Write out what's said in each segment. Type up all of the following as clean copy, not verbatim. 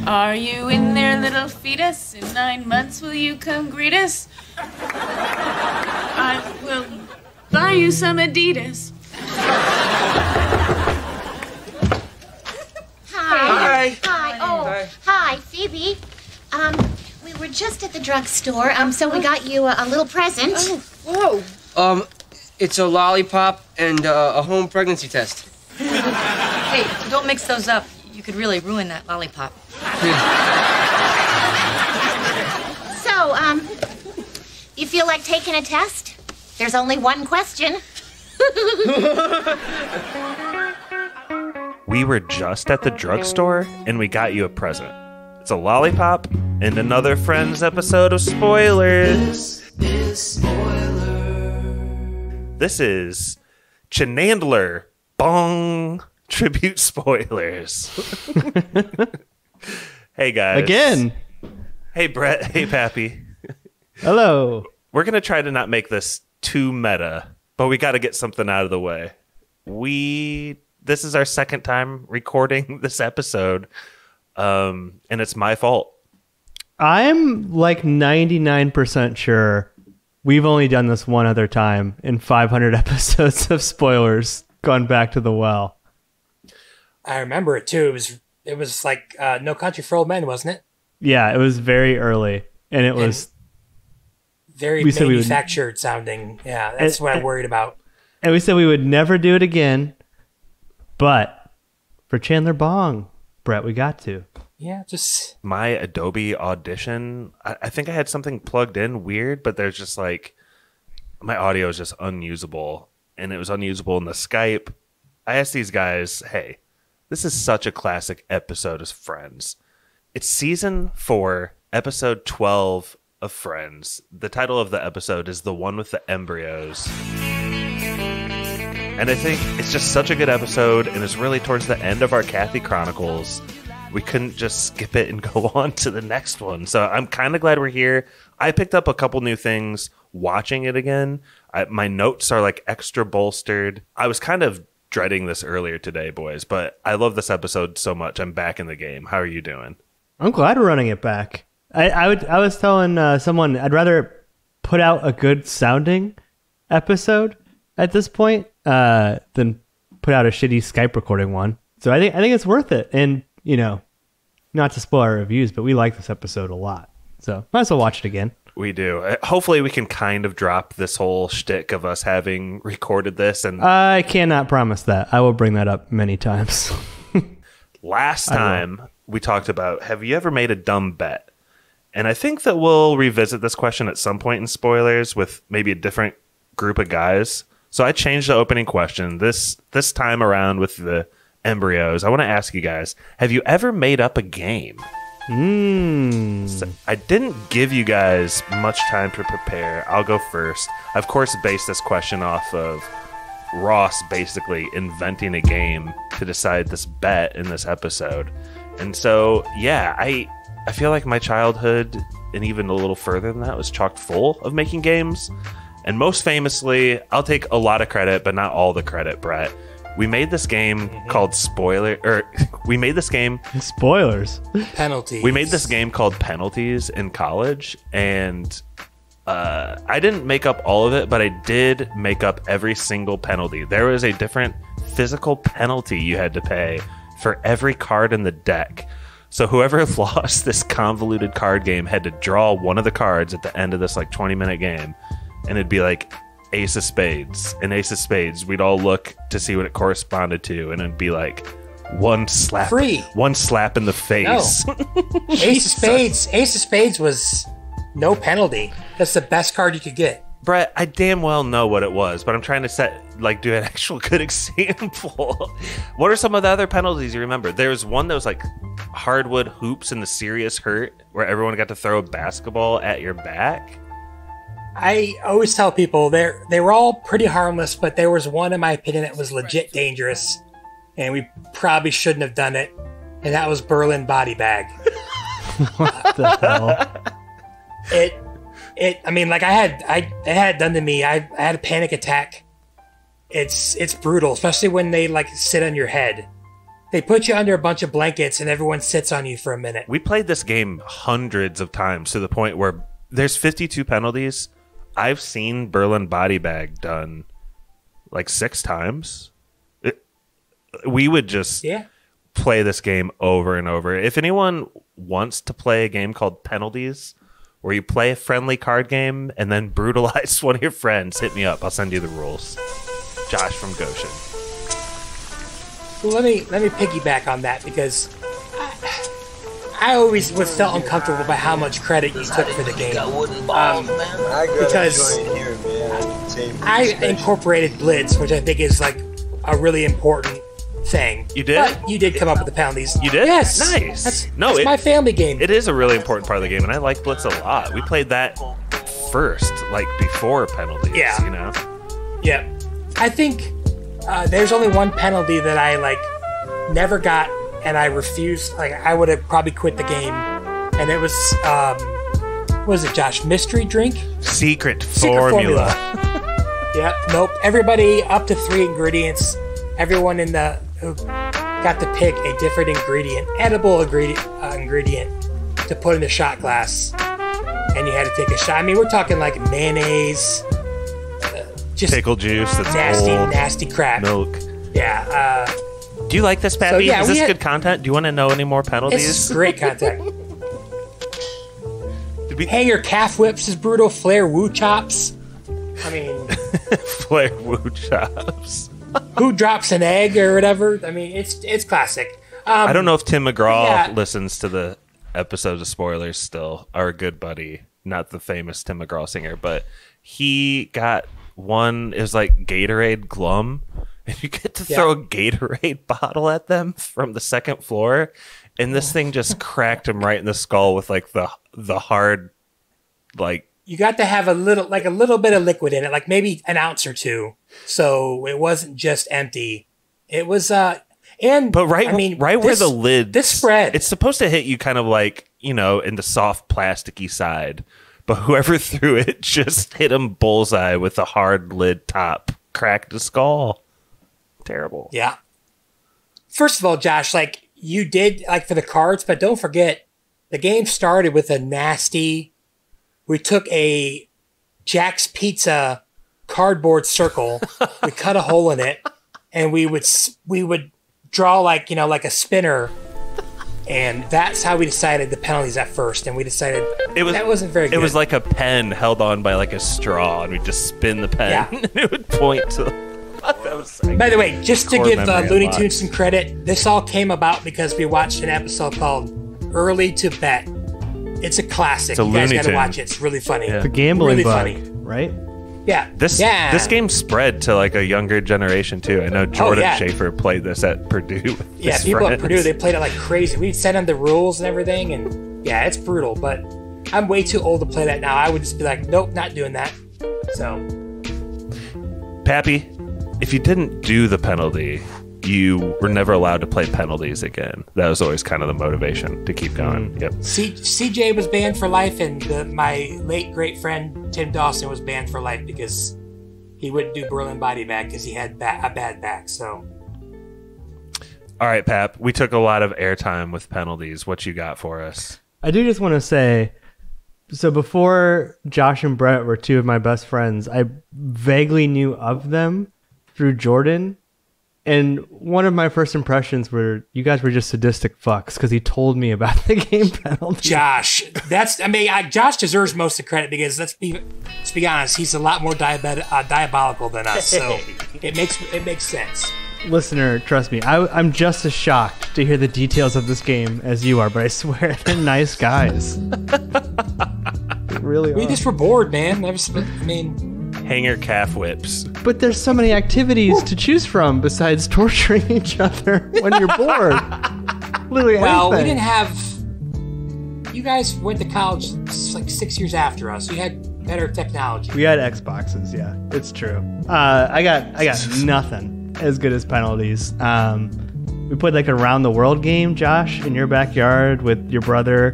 Are you in there, little fetus? In 9 months will you come greet us? I will buy you some Adidas. Hi. Hi. Oh, hi, Phoebe. We were just at the drugstore, so we got you a little present. Oh, whoa. It's a lollipop and a home pregnancy test. Hey, don't mix those up. You could really ruin that lollipop. So, you feel like taking a test? There's only one question. We were just at the drugstore, and we got you a present. It's a lollipop and another Friends episode of Spoilers. This is Chandler Bong Tribute Spoilers. Hey, guys. Again. Hey, Brett. Hey, Pappy. Hello. We're going to try to not make this too meta, but we got to get something out of the way. This is our second time recording this episode, and it's my fault. I'm like 99% sure we've only done this one other time in 500 episodes of Spoilers gone back to the well. I remember it too. It was like No Country for Old Men, wasn't it? Yeah, it was very early, and it was very manufactured sounding. Yeah, that's what I'm worried about. And we said we would never do it again, but for Chandler Bong, Brett, we got to. Yeah, just my Adobe Audition. I think I had something plugged in weird, but there's just like my audio is just unusable, and it was unusable in the Skype. I asked these guys, hey, this is such a classic episode of Friends. It's season 4, episode 12 of Friends. The title of the episode is the one with the embryos. And I think it's just such a good episode, and it's really towards the end of our Kathy Chronicles. We couldn't just skip it and go on to the next one. So I'm kind of glad we're here. I picked up a couple new things watching it again. My notes are like extra bolstered. I was kind of dreading this earlier today, boys, but I love this episode so much. I'm back in the game. How are you doing? I'm glad we're running it back. I was telling someone I'd rather put out a good sounding episode at this point than put out a shitty Skype recording one. So I think it's worth it. And you know, not to spoil our reviews, but we like this episode a lot. So might as well watch it again. We do. Hopefully we can kind of drop this whole shtick of us having recorded this. And I cannot promise that. I will bring that up many times. Last time we talked about, have you ever made a dumb bet? And I think that we'll revisit this question at some point in Spoilers with maybe a different group of guys. So I changed the opening question this time around with the embryos. I want to ask you guys, have you ever made up a game? So I didn't give you guys much time to prepare. I'll go first. I, of course, based this question off of Ross basically inventing a game to decide this bet in this episode. And so, yeah, I feel like my childhood, and even a little further than that, was chock full of making games. And most famously, I'll take a lot of credit, but not all the credit, Brett. We made this game called we made this game Spoilers. Penalties. We made this game called Penalties in college, and I didn't make up all of it, but I did make up every single penalty. There was a different physical penalty you had to pay for every card in the deck. So whoever lost this convoluted card game had to draw one of the cards at the end of this like 20-minute game, and it'd be like Ace of Spades. And Ace of Spades, we'd all look to see what it corresponded to, and it'd be like one slap in the face. No. Ace of Spades was no penalty. That's the best card you could get. Brett, I damn well know what it was, but I'm trying to do an actual good example. What are some of the other penalties you remember? There was one that was like hardwood hoops in the Serious Hurt, where everyone got to throw a basketball at your back. I always tell people they were all pretty harmless, but there was one, in my opinion, that was legit dangerous, and we probably shouldn't have done it, and that was Berlin Body Bag. What the hell? I mean, like I had it done to me. I had a panic attack. It's brutal, especially when they like sit on your head. They put you under a bunch of blankets and everyone sits on you for a minute. We played this game hundreds of times to the point where there's 52 penalties. I've seen Berlin Body Bag done like 6 times. We would just play this game over and over. If anyone wants to play a game called Penalties, where you play a friendly card game and then brutalize one of your friends, hit me up. I'll send you the rules. Josh from Goshen. Well, let me piggyback on that because I always was felt uncomfortable by how much credit you took for the game. Because I incorporated Blitz, which I think is like a really important thing. You did? But you did come up with the penalties. You did? Yes. Nice. That's my family game. It is a really important part of the game, and I like Blitz a lot. We played that first, like before penalties. Yeah. You know? Yeah. I think there's only one penalty that I like never got, and I refused. Like I would have probably quit the game, and it was what was it, Josh? Mystery drink? Secret formula. Yeah. Nope. Everybody up to 3 ingredients. Everyone who got to pick a different ingredient, edible ingredient, to put in the shot glass, and you had to take a shot. I mean, we're talking like mayonnaise, just pickle juice, that's nasty crap. Milk. Yeah. Do you like this, Pappy? So, yeah, is this good content? Do you want to know any more penalties? It's great content. Hanger calf whips is brutal. Flair woo chops. I mean, Flair woo chops. Who drops an egg or whatever? I mean, it's classic. I don't know if Tim McGraw listens to the episodes of Spoilers still. Our good buddy, not the famous Tim McGraw singer, but he got one. It was like Gatorade Glum, and you get to throw a Gatorade bottle at them from the second floor, and this thing just cracked him right in the skull with like the hard, like. You got to have a little bit of liquid in it, like maybe an ounce or two, so it wasn't just empty. It was right where the lid, this spread, it's supposed to hit you kind of like, you know, in the soft plasticky side, but whoever threw it just hit him bullseye with the hard lid top, cracked the skull. Terrible. Yeah. First of all, Josh, like you did like for the cards, but don't forget the game started with a nasty. We took a Jack's Pizza cardboard circle, we cut a hole in it, and we would draw like a spinner, and that's how we decided the penalties at first. And we decided that wasn't very good. It was like a pen held on by like a straw, and we'd just spin the pen, and it would point to. By the way, just to give Looney Tunes some credit, this all came about because we watched an episode called "Early to Bet." It's a classic. You guys gotta watch it. It's really funny. The gambling really bug, funny. right? Yeah. This game spread to like a younger generation too. I know Jordan Schaefer played this at Purdue. With his people friends. at Purdue, they played it like crazy. We'd send them the rules and everything, and yeah, it's brutal. But I'm way too old to play that now. I would just be like, nope, not doing that. So, Pappy, if you didn't do the penalty, you were never allowed to play penalties again. That was always kind of the motivation to keep going. Yep. CJ was banned for life, and my late great friend Tim Dawson was banned for life because he wouldn't do Berlin Body Bag because he had a bad back. So, all right, Pap, we took a lot of airtime with penalties. What you got for us? I do just want to say, so before Josh and Brett were two of my best friends, I vaguely knew of them through Jordan. And one of my first impressions were you guys were just sadistic fucks because he told me about the game penalty. Josh, Josh deserves most of the credit because let's be honest, he's a lot more diabolical than us, so it makes sense. Listener, trust me, I'm just as shocked to hear the details of this game as you are, but I swear they're nice guys. They really are. We just were bored, man. Hanger calf whips. But there's so many activities to choose from besides torturing each other when you're bored. Literally anything. We didn't have... You guys went to college like 6 years after us. You had better technology. We had Xboxes, yeah. It's true. I got nothing as good as penalties. We played like a round the world game, Josh, in your backyard with your brother,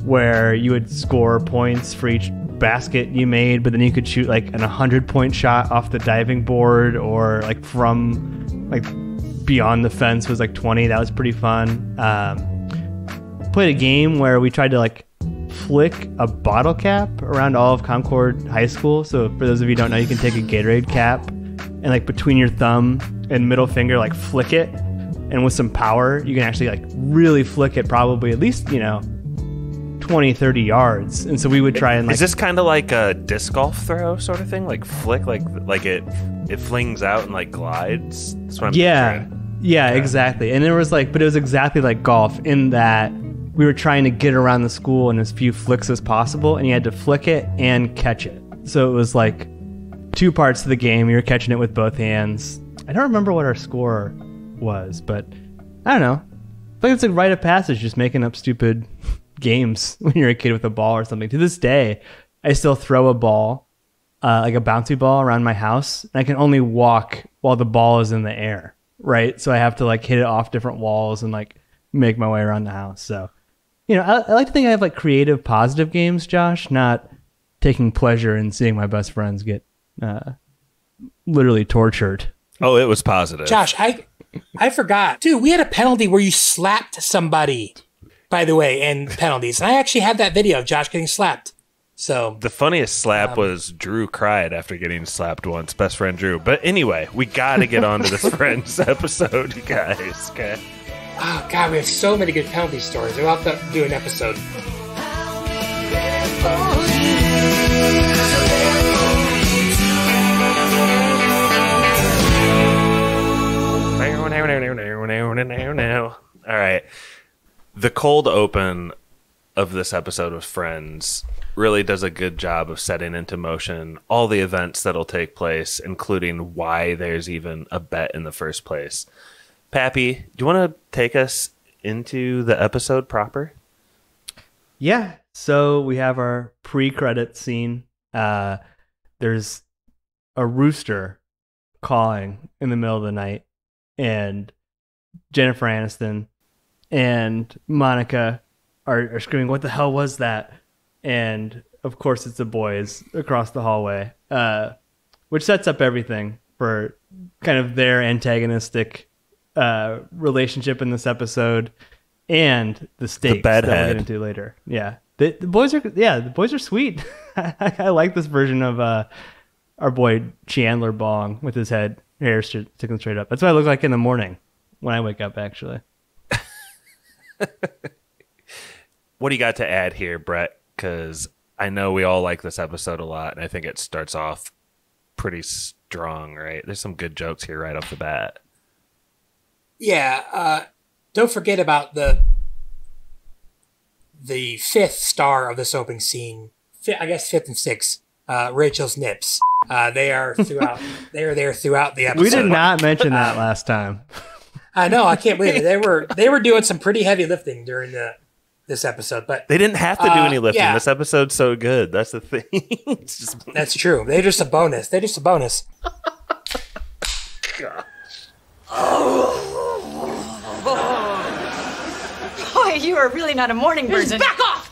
where you would score points for each basket you made, but then you could shoot like an 100-point shot off the diving board or like from like beyond the fence was like 20. That was pretty fun. Played a game where we tried to like flick a bottle cap around all of Concord High School. So for those of you who don't know, you can take a Gatorade cap and like between your thumb and middle finger, like flick it. And with some power, you can actually like really flick it probably at least, 20, 30 yards. And so we would try and like... Is this kind of like a disc golf throw sort of thing? Like flick, like it flings out and like glides? That's what I'm picturing. Yeah, exactly. And there was like, but it was exactly like golf in that we were trying to get around the school in as few flicks as possible, and you had to flick it and catch it. So it was like 2 parts to the game. You were catching it with both hands. I don't remember what our score was, but I don't know. I think it's like rite of passage, just making up stupid games when you're a kid with a ball or something. To this day, I still throw a ball, like a bouncy ball around my house, and I can only walk while the ball is in the air, right? So I have to like hit it off different walls and like make my way around the house. So, I like to think I have like creative, positive games, Josh, not taking pleasure in seeing my best friends get literally tortured. Oh, it was positive. Josh, I forgot. Dude, we had a penalty where you slapped somebody, by the way, in penalties. And I actually had that video of Josh getting slapped. So the funniest slap was Drew cried after getting slapped once. Best friend Drew. But anyway, we got to get on to this Friends episode, you guys. Okay. Oh, God, we have so many good penalty stories. We'll have to do an episode. All right. The cold open of this episode of Friends really does a good job of setting into motion all the events that'll take place, including why there's even a bet in the first place. Pappy, do you want to take us into the episode proper? Yeah. So we have our pre-credit scene. There's a rooster cawing in the middle of the night, and Jennifer Aniston and Monica are screaming, "What the hell was that?" And of course it's the boys across the hallway, which sets up everything for kind of their antagonistic relationship in this episode and the stakes that we'll get into later. Yeah. The boys are sweet. I like this version of our boy Chandler Bong with his hair sticking straight up. That's what I look like in the morning when I wake up, actually. What do you got to add here, Brett? Because I know we all like this episode a lot, and I think it starts off pretty strong, right? There's some good jokes here right off the bat. Yeah, don't forget about the fifth star of this opening scene. I guess fifth and sixth. Rachel's nips. They are there throughout the episode. We did not mention that last time. I know. I can't believe it. They were doing some pretty heavy lifting during this episode, but they didn't have to do any lifting. Yeah. This episode's so good. That's the thing. It's just... That's true. They're just a bonus. God. Boy, you are really not a morning person. Back off!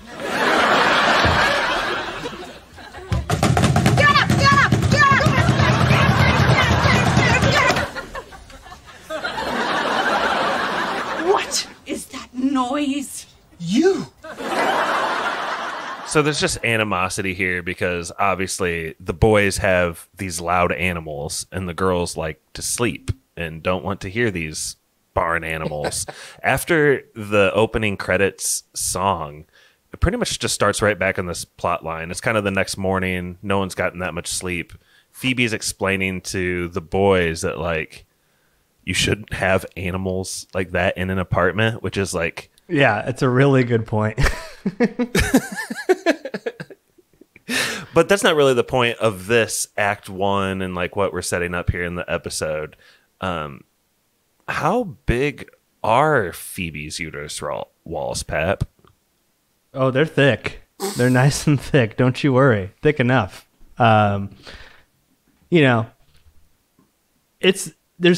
Get up! Get up! Get up! What is that noise? You. So there's just animosity here because obviously the boys have these loud animals and the girls like to sleep and don't want to hear these barn animals. After the opening credits song, it pretty much just starts right back on this plot line. It's kind of the next morning. No one's gotten that much sleep. Phoebe's explaining to the boys that like you shouldn't have animals like that in an apartment, which is like... Yeah, it's a really good point. But that's not really the point of this Act 1 and like what we're setting up here in the episode. How big are Phoebe's uterus walls, Pap? Oh, they're thick. They're nice and thick. Don't you worry. Thick enough. There's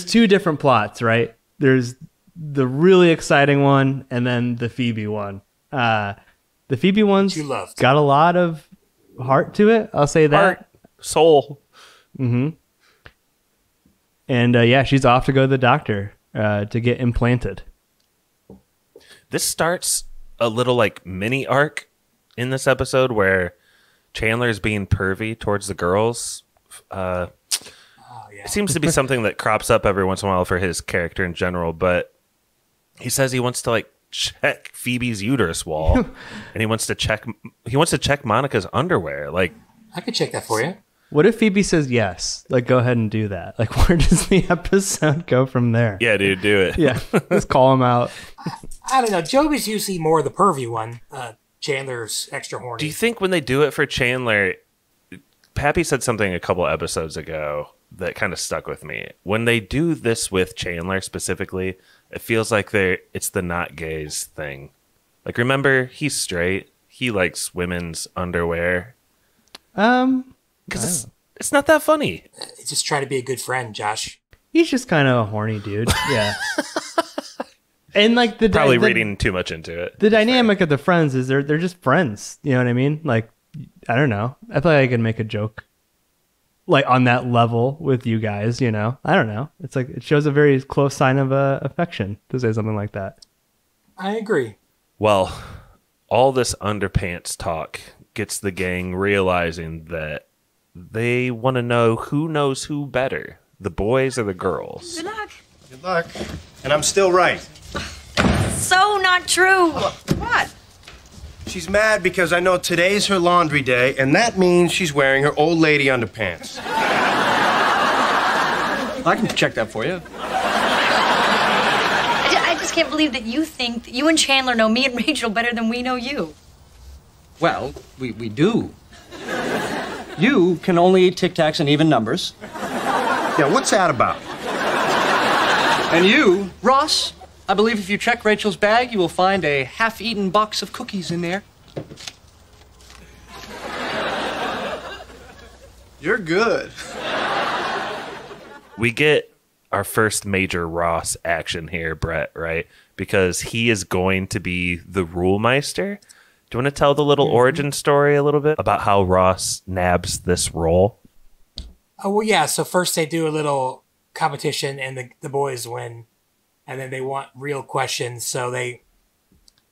2 different plots, right? There's the really exciting one and then the Phoebe one. The Phoebe one's got a lot of heart to it. I'll say that. Heart, soul. Mm-hmm. And she's off to go to the doctor to get implanted. This starts a little like mini arc in this episode where Chandler's being pervy towards the girls. It seems to be something that crops up every once in a while for his character in general, but he says he wants to like check Phoebe's uterus wall and he wants to check Monica's underwear. Like, I could check that for you. What if Phoebe says yes? Like, go ahead and do that. Like, where does the episode go from there? Yeah, dude, do it. Yeah, let's call him out. I don't know. Joey's usually more the pervy one. Chandler's extra horny. Do you think when they do it for Chandler, Pappy said something a couple episodes ago that kind of stuck with me. When they do this with Chandler specifically, it feels like it's the not gays thing. Like, remember, he's straight. He likes women's underwear. Because it's not that funny. Just try to be a good friend, Josh. He's just kind of a horny dude. Yeah. And like probably reading too much into it. The dynamic of the friends is they're just friends. You know what I mean? Like, I don't know. I feel like I could make a joke like on that level with you guys. You know, I don't know. It's like it shows a very close sign of affection to say something like that. I agree. Well, all this underpants talk gets the gang realizing that they want to know who knows who better, the boys or the girls. Good luck. Good luck. And I'm still right. So not true. What? She's mad because I know today's her laundry day, and that means she's wearing her old lady underpants. I can check that for you. I just can't believe that you think that you and Chandler know me and Rachel better than we know you. Well, we do. You can only eat Tic Tacs and even numbers. Yeah, what's that about? And you, Ross, I believe if you check Rachel's bag, you will find a half-eaten box of cookies in there. You're good. We get our first major Ross action here, Brett, right? Because he is going to be the rule meister. Do you want to tell the little origin story a little bit about how Ross nabs this role? Oh, well, yeah. So first they do a little competition and the boys win. And then they want real questions. So they're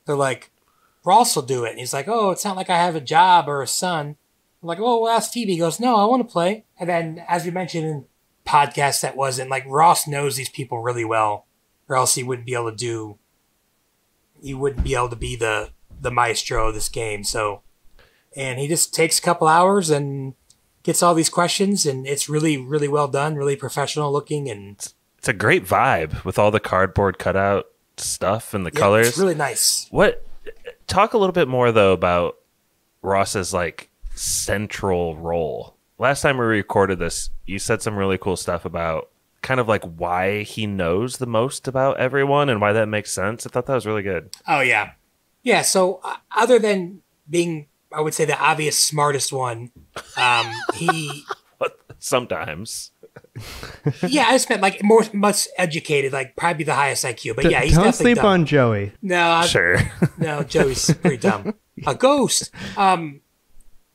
like, Ross will do it. And he's like, oh, it's not like I have a job or a son. I'm like, oh, well, ask Phoebe. He goes, no, I want to play. And then, as we mentioned in podcasts that wasn't, like, Ross knows these people really well. Or else he wouldn't be able to be the maestro of this game. So, and he just takes a couple hours and gets all these questions, and it's really, really well done, really professional looking, and it's a great vibe with all the cardboard cutout stuff and the colors. It's really nice. Talk a little bit more though about Ross's like central role. Last time we recorded this, you said some really cool stuff about kind of like why he knows the most about everyone and why that makes sense. I thought that was really good. Oh yeah. Yeah, so other than being, I would say, the obvious smartest one, he... Sometimes. Yeah, I just meant like much educated, like probably the highest IQ. But yeah, he's don't definitely sleep dumb. on Joey. No, Sure. No, Joey's pretty dumb. A ghost.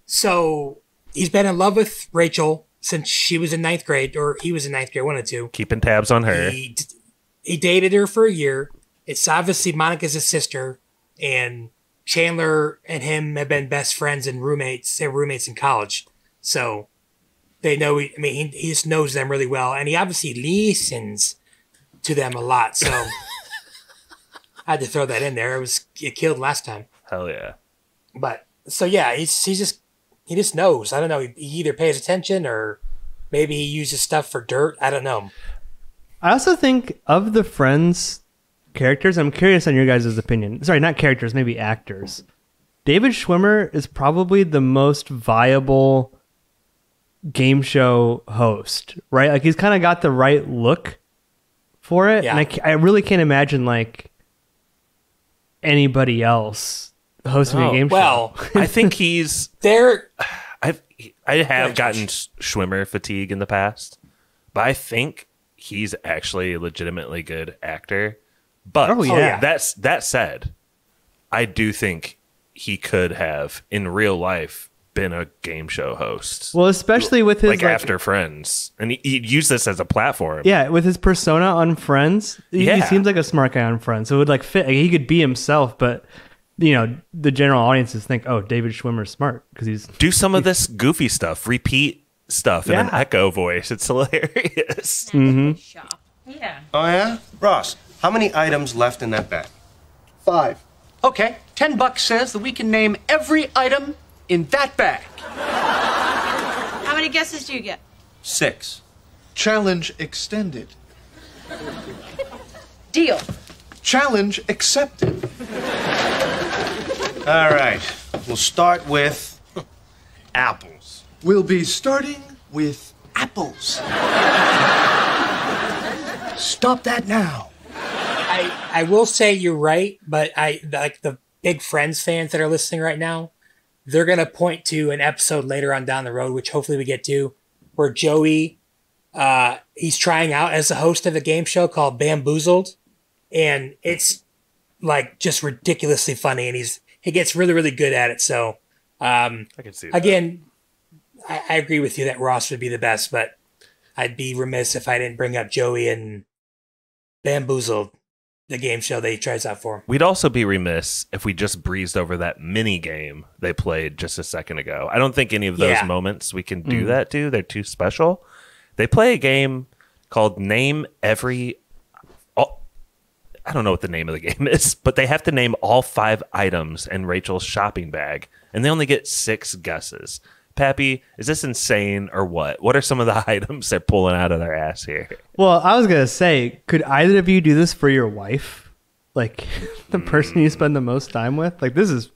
So he's been in love with Rachel since she was in ninth grade, or he was in ninth grade, one of the two. Keeping tabs on her. He dated her for a year. It's obviously Monica's his sister. And Chandler and him have been best friends and roommates. They were roommates in college. So they know, he just knows them really well. And he obviously listens to them a lot. So I had to throw that in there. It killed last time. Hell yeah. But so yeah, he just knows. I don't know. He either pays attention or maybe he uses stuff for dirt. I don't know. I also think of the Friends characters, I'm curious on your guys' opinion. Sorry, not characters, maybe actors. David Schwimmer is probably the most viable game show host, right? Like he's kind of got the right look for it. Yeah. And I really can't imagine like anybody else hosting a game show. I think he's there. I have gotten Schwimmer fatigue in the past, but I think he's actually a legitimately good actor. But that said, I do think he could have in real life been a game show host. Well, especially with his after Friends, and he'd use this as a platform. Yeah, with his persona on Friends, he seems like a smart guy on Friends. So it would like fit. Like, he could be himself, but the general audiences think, oh, David Schwimmer's smart because he's do some of this goofy stuff, repeat stuff in an echo voice. It's hilarious. Mm-hmm. Yeah. Oh, yeah? Ross, how many items left in that bag? 5. Okay, $10 says that we can name every item in that bag. How many guesses do you get? 6. Challenge extended. Deal. Challenge accepted. All right, we'll start with apples. We'll be starting with apples. Stop that now. I will say you're right, but like the big Friends fans that are listening right now, they're going to point to an episode later on down the road, which hopefully we get to, where Joey, he's trying out as the host of a game show called Bamboozled. And it's like just ridiculously funny. And he gets really, really good at it. So, I can see that. Again, I agree with you that Ross would be the best, but I'd be remiss if I didn't bring up Joey and Bamboozled, the game show that he tries out for. We'd also be remiss if we just breezed over that mini game they played just a second ago. I don't think any of those moments we can do that to. They're too special. They play a game called Name Every... I don't know what the name of the game is, but they have to name all 5 items in Rachel's shopping bag, and they only get 6 guesses. Pappy, is this insane or what? What are some of the items they're pulling out of their ass here? Well, I was going to say, could either of you do this for your wife? Like, the person you spend the most time with? Like, this is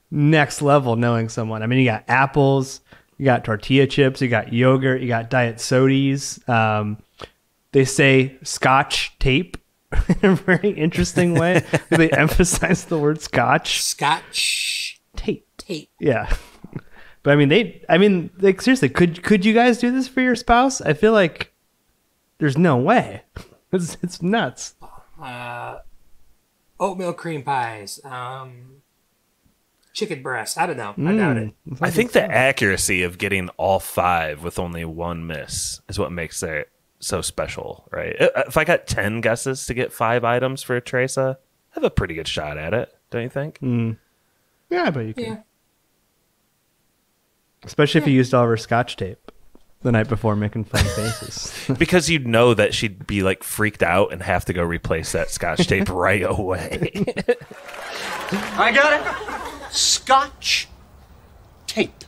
next level knowing someone. I mean, you got apples, you got tortilla chips, you got yogurt, you got diet sodies. They say scotch tape in a very interesting way. They emphasize the word scotch. Scotch tape. Yeah. But I mean, like, seriously, could you guys do this for your spouse? I feel like there's no way. It's nuts. Oatmeal cream pies, chicken breast. I don't know. I doubt it. I think the accuracy of getting all 5 with only 1 miss is what makes it so special, right? If I got 10 guesses to get 5 items for Teresa, I have a pretty good shot at it, don't you think? Yeah, but you can. Yeah. Especially if you used all of her scotch tape the night before making funny faces. Because you'd know that she'd be like freaked out and have to go replace that scotch tape right away. I got it. Scotch tape.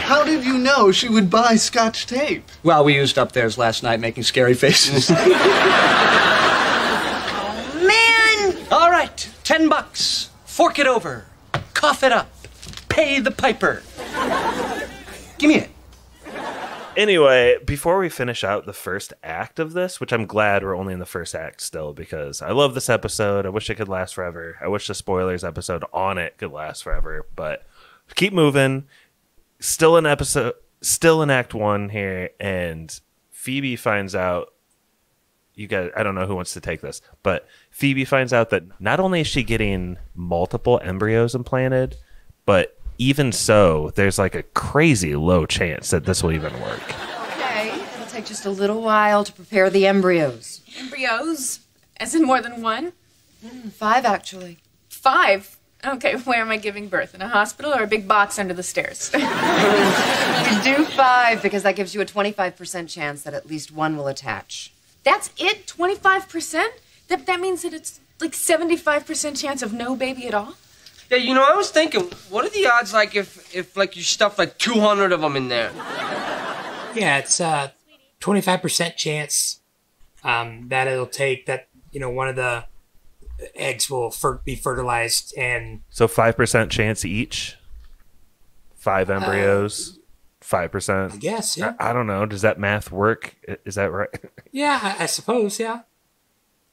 How did you know she would buy scotch tape? Well, we used up theirs last night making scary faces. All right, $10. Fork it over. Cough it up. Pay the piper. Give me it. Anyway, before we finish out the first act of this, which I'm glad we're only in the first act still, because I love this episode. I wish it could last forever. I wish the spoilers episode on it could last forever, but keep moving. Still in act 1 here, and Phoebe finds out. You guys, I don't know who wants to take this, but Phoebe finds out that not only is she getting multiple embryos implanted, but even so, there's like a crazy low chance that this will even work. Okay, it'll take just a little while to prepare the embryos. Embryos? As in more than one? 5, actually. 5? Okay, where am I giving birth? In a hospital or a big box under the stairs? You do 5 because that gives you a 25% chance that at least one will attach. That's it? 25%? That means that it's like 75% chance of no baby at all? Yeah, I was thinking, what are the odds like if like you stuff like 200 of them in there? Yeah, it's 25% chance that it'll take that, one of the eggs will be fertilized, and so 5% chance each. 5 embryos. 5%. I guess, yeah. I don't know. Does that math work? Is that right? Yeah, I suppose, yeah.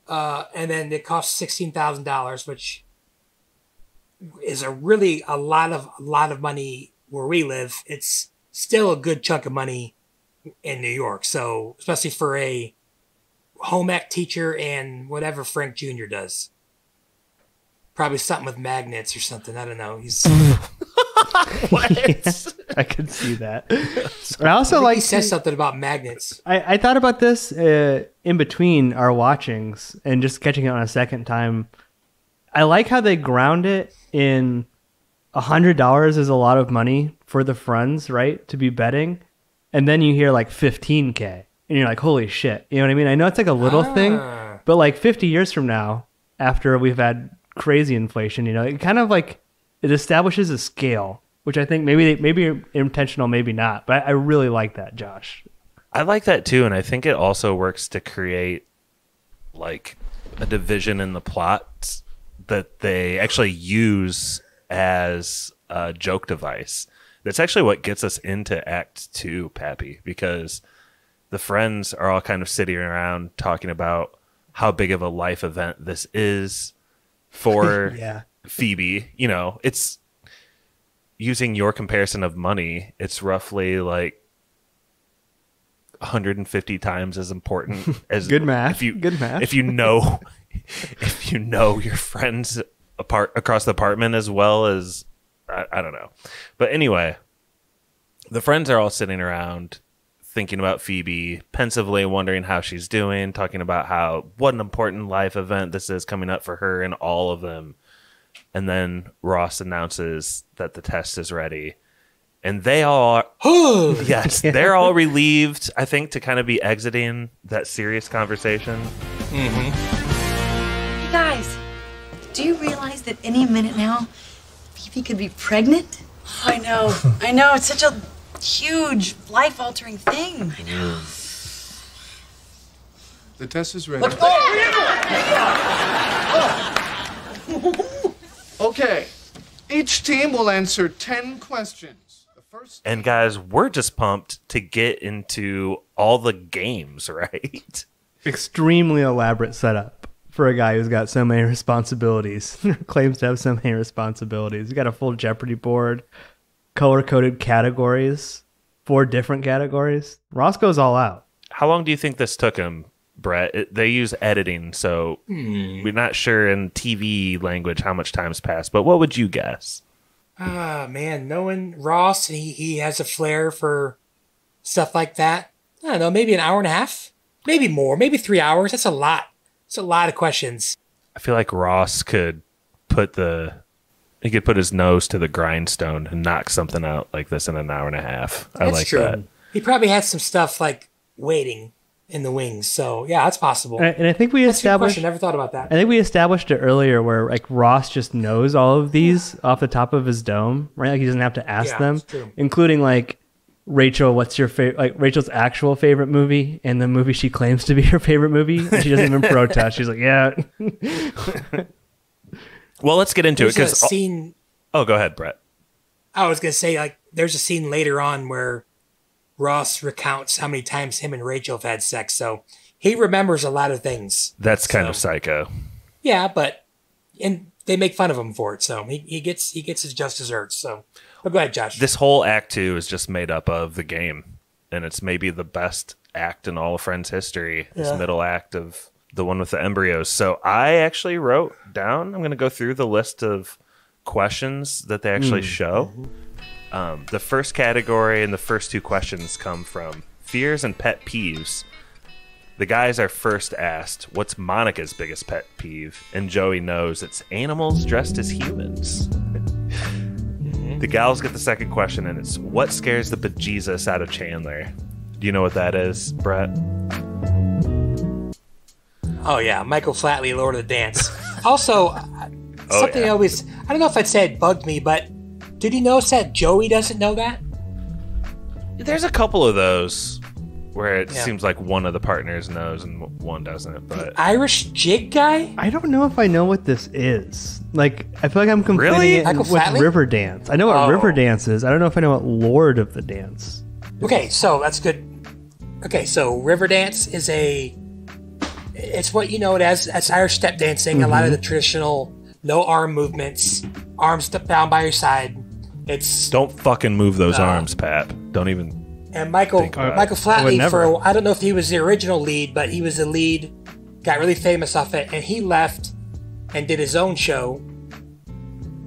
And then it costs $16,000, which is a lot of money where we live. It's still a good chunk of money in New York. So, especially for a home ec teacher and whatever Frank Jr. does. Probably something with magnets or something. I don't know. He's. What? I could see that. But I also like he says something about magnets. I thought about this in between our watchings and just catching it on a second time. I like how they ground it in $100 is a lot of money for the friends, right? To be betting. And then you hear like 15K and you're like, holy shit. You know what I mean? I know it's like a little thing, but like 50 years from now, after we've had crazy inflation, it kind of like it establishes a scale, which I think maybe intentional, maybe not. But I really like that, Josh. I like that too, and I think it also works to create like a division in the plot that they actually use as a joke device. That's actually what gets us into Act 2, Pappy, because the friends are all kind of sitting around talking about how big of a life event this is for Phoebe. It's using your comparison of money. It's roughly like 150 times as important as good math. Good math. If you know your friends across the apartment as well as I don't know. But anyway, the friends are all sitting around thinking about Phoebe, pensively wondering how she's doing, talking about what an important life event this is coming up for her and all of them. And then Ross announces that the test is ready. And they all are, yes, they're all relieved, I think, to kind of be exiting that serious conversation. Hey guys, do you realize that any minute now, Phoebe could be pregnant? I know. It's such a huge, life-altering thing. I know. The test is ready. Okay. Each team will answer 10 questions. The first. And guys, we're just pumped to get into all the games, right? Extremely elaborate setup for a guy who's got so many responsibilities, claims to have so many responsibilities. He's got a full Jeopardy board, color-coded categories, 4 different categories. Ross goes all out. How long do you think this took him, Brett? They use editing, so we're not sure in TV language how much time's passed, but what would you guess? Man, knowing Ross, he has a flair for stuff like that. I don't know, maybe an hour and a half? Maybe more, maybe 3 hours. That's a lot. It's a lot of questions. I feel like Ross could put his nose to the grindstone and knock something out like this in an hour and a half. I like true. that. He probably had some stuff like waiting in the wings. So yeah, that's possible. And I think we established. I never thought about that. I think we established it earlier, where like Ross just knows all of these off the top of his dome, right? Like he doesn't have to ask them, including like Rachel. What's your favorite? Like Rachel's actual favorite movie and the movie she claims to be her favorite movie, and she doesn't even protest. She's like, yeah. Well, let's get into it because scene. Oh, go ahead, Brett. I was gonna say like there's a scene later on where Ross recounts how many times him and Rachel have had sex, so he remembers a lot of things. That's kind of psycho. Yeah, and they make fun of him for it, so he gets his just desserts. So, but go ahead, Josh. This whole Act 2 is just made up of the game, and it's maybe the best act in all of Friends history. This middle act of the one with the embryos. So I actually wrote down. I'm going to go through the list of questions that they actually show. The first category and the first 2 questions come from fears and pet peeves. The guys are first asked, what's Monica's biggest pet peeve? And Joey knows it's animals dressed as humans. The gals get the second question, and it's what scares the bejesus out of Chandler? Do you know what that is, Brett? Oh, yeah. Michael Flatley, Lord of the Dance. Also, something I don't know if I'd say it bugged me, but did you notice that Joey doesn't know that? There's a couple of those where it seems like one of the partners knows and one doesn't. But the Irish jig guy? I don't know if I know what this is. Like, I feel like I'm conflating it with Riverdance. I know what Riverdance is. I don't know if I know what Lord of the Dance. Okay, so that's good. Okay, so Riverdance is it's what you know it as. That's Irish step dancing. A lot of the traditional no arm movements, arms down by your side. Don't fucking move those arms, Pap. Don't even. And Michael Flatley, I don't know if he was the original lead, but he was the lead, got really famous off it, and he left and did his own show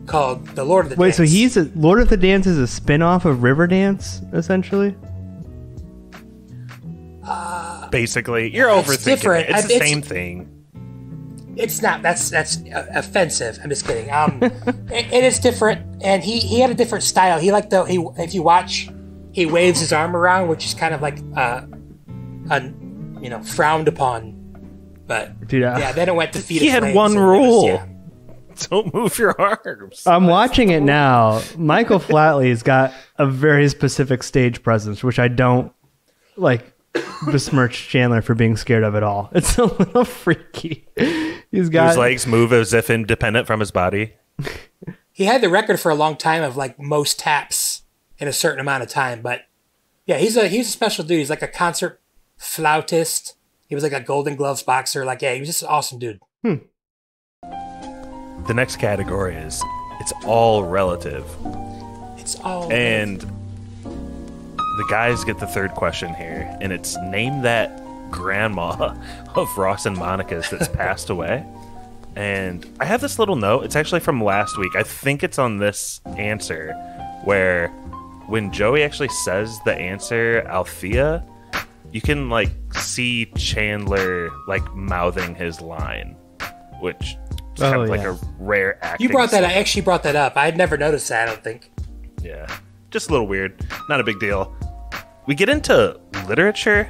called The Lord of the Wait, Dance. so Lord of the Dance is a spin-off of Riverdance, essentially? Basically, you're overthinking different. it. It's the same thing. It's not. That's offensive. I'm just kidding. It is different, and he had a different style. If you watch, he waves his arm around, which is kind of like frowned upon. But Dude, then it went to feet. He had one rule. Don't move your arms. I'm watching it now. Michael Flatley's got a very specific stage presence, which I don't besmirch Chandler for being scared of at all. It's a little freaky. His legs move as if independent from his body. He had the record for a long time of most taps in a certain amount of time. But yeah, he's a special dude. He's like a concert flautist. He was like a Golden Gloves boxer. He was just an awesome dude. The next category is it's all relative. And the guys get the third question here, and it's name that grandma of Ross and Monica's that's passed away. And I have this little note. It's actually from last week. I think it's on this answer where when Joey actually says the answer, Althea, you can see Chandler mouthing his line, which is kind of a rare acting. You brought that. I actually brought that up. I had never noticed that. I don't think. Yeah, just a little weird. Not a big deal. We get into literature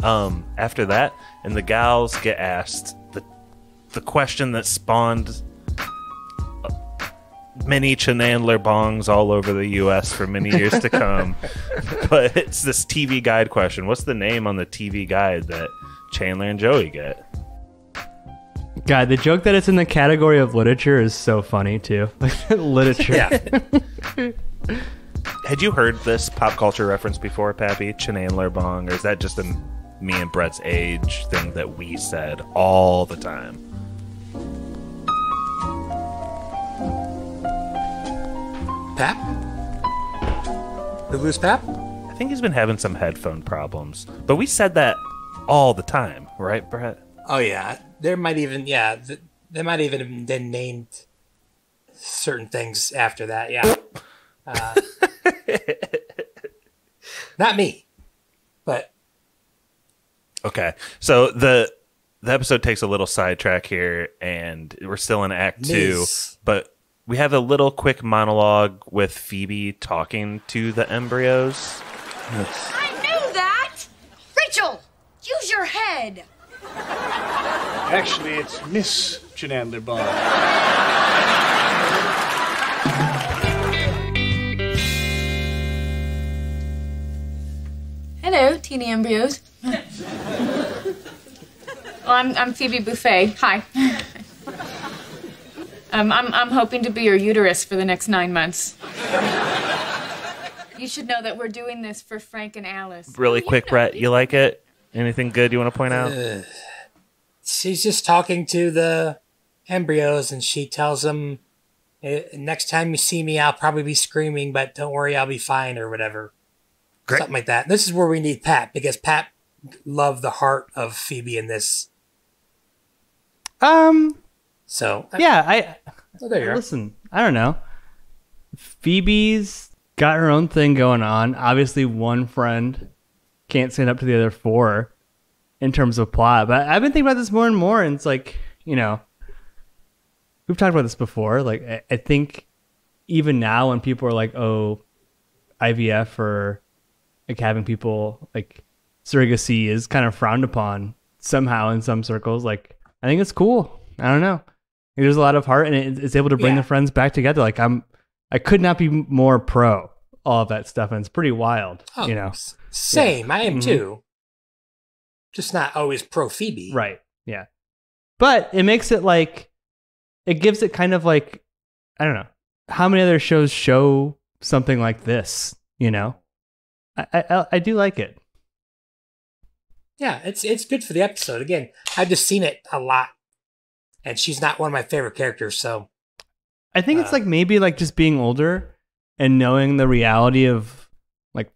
after that, and the gals get asked the question that spawned many Chandler bongs all over the U.S. for many years to come. But it's this TV guide question. What's the name on the TV guide that Chandler and Joey get? God, the joke that it's in the category of literature is so funny, too. Literature. Yeah. Had you heard this pop culture reference before, Pappy? Chandler bong? Or is that just a me and Brett's age thing that we said all the time? Pap? Did we lose Pap? I think he's been having some headphone problems. But we said that all the time, right, Brett? Oh, yeah. There might even, they might even have been named certain things after that, yeah. Not me, but... Okay, so the episode takes a little sidetrack here, and we're still in Act 2, but we have a little quick monologue with Phoebe talking to the embryos. I knew that! Rachel, use your head! Actually, it's Miss Chandler Bond. Hello, teeny embryos. I'm Phoebe Buffet. Hi. I'm hoping to be your uterus for the next 9 months. You should know that we're doing this for Frank and Alice. Really quick, Brett, you like it? Anything good you want to point out? She's just talking to the embryos, and she tells them, next time you see me, I'll probably be screaming, but don't worry, I'll be fine, or whatever. Great. Something like that. This is where we need Pat, because Pat loved the heart of Phoebe in this. So yeah, there you are. Listen, I don't know. Phoebe's got her own thing going on. Obviously, one friend can't stand up to the other four in terms of plot. But I've been thinking about this more and more, and it's we've talked about this before. I think even now when people are like, "Oh, IVF or having people surrogacy is kind of frowned upon somehow in some circles," I think it's cool. I don't know. There's a lot of heart, and it's able to bring the friends back together. I could not be more pro all of that stuff, and it's pretty wild. Oh, same. I am too. Just not always pro Phoebe. Right. Yeah. But it makes it it gives it kind of I don't know, how many other shows show something like this, I do like it. Yeah, it's good for the episode. Again, I've just seen it a lot, and she's not one of my favorite characters. So I think it's maybe just being older and knowing the reality of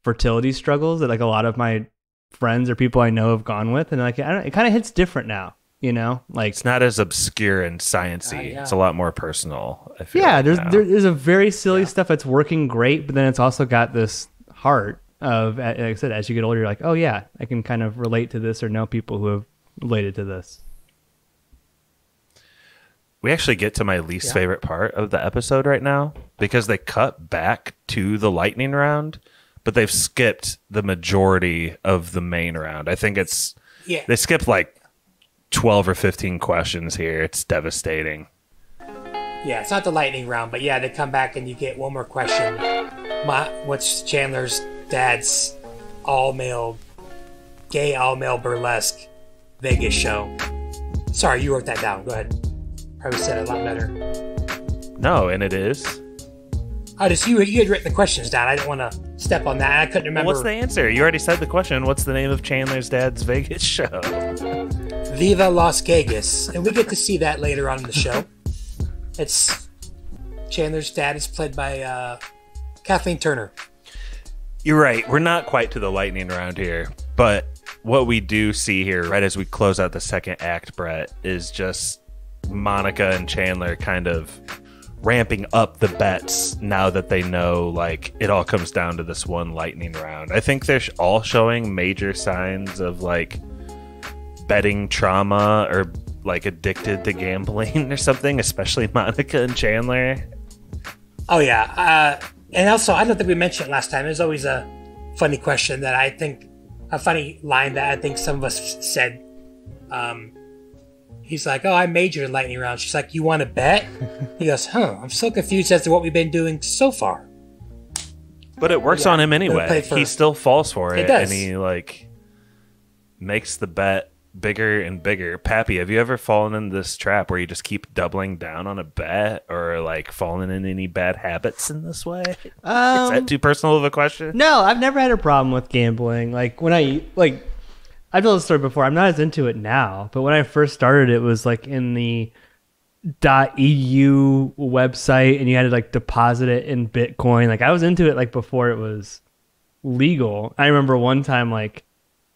fertility struggles that a lot of my friends or people I know have gone with, and it kind of hits different now. You know, like it's not as obscure and sciencey. Yeah. It's a lot more personal. I feel yeah, like there's a very silly stuff that's working great, but then it's also got this heart of, like I said, as you get older, you're like, oh yeah, I can kind of relate to this or know people who have related to this. We actually get to my least favorite part of the episode right now because they cut back to the lightning round, but they've skipped the majority of the main round. I think they skipped like 12 or 15 questions here. It's devastating. Yeah, it's not the lightning round, but yeah, they come back and you get one more question. What's Chandler's dad's gay all-male burlesque Vegas show? Sorry, you wrote that down. Go ahead. Probably said it a lot better. No, and it is. You had written the questions down. I didn't want to step on that. I couldn't remember. Well, what's the answer? You already said the question. What's the name of Chandler's dad's Vegas show? Viva Las Vegas. And we get to see that later on in the show. It's Chandler's dad is played by Kathleen Turner. You're right. We're not quite to the lightning round here. But what we do see here, right as we close out the second act, Brett, is just Monica and Chandler kind of ramping up the bets now that they know, like, it all comes down to this one lightning round. I think they're all showing major signs of, like, betting trauma or, like, addicted to gambling or something, especially Monica and Chandler. Oh, yeah. And also, I don't think we mentioned it last time. There's always a funny question that I think, a funny line that I think some of us said. He's like, oh, I majored in lightning round. She's like, you want to bet? He goes, I'm so confused as to what we've been doing so far. But it works on him anyway. He still falls for it. Does. And he, like, makes the bet bigger and bigger. Pappy, have you ever fallen in this trap where you just keep doubling down on a bet or, like, fallen in any bad habits in this way? Is that too personal of a question? No, I've never had a problem with gambling. Like, when I've told the story before. I'm not as into it now, but when I first started, it was like in the .eu website, and you had to like deposit it in Bitcoin. Like I was into it like before it was legal. I remember one time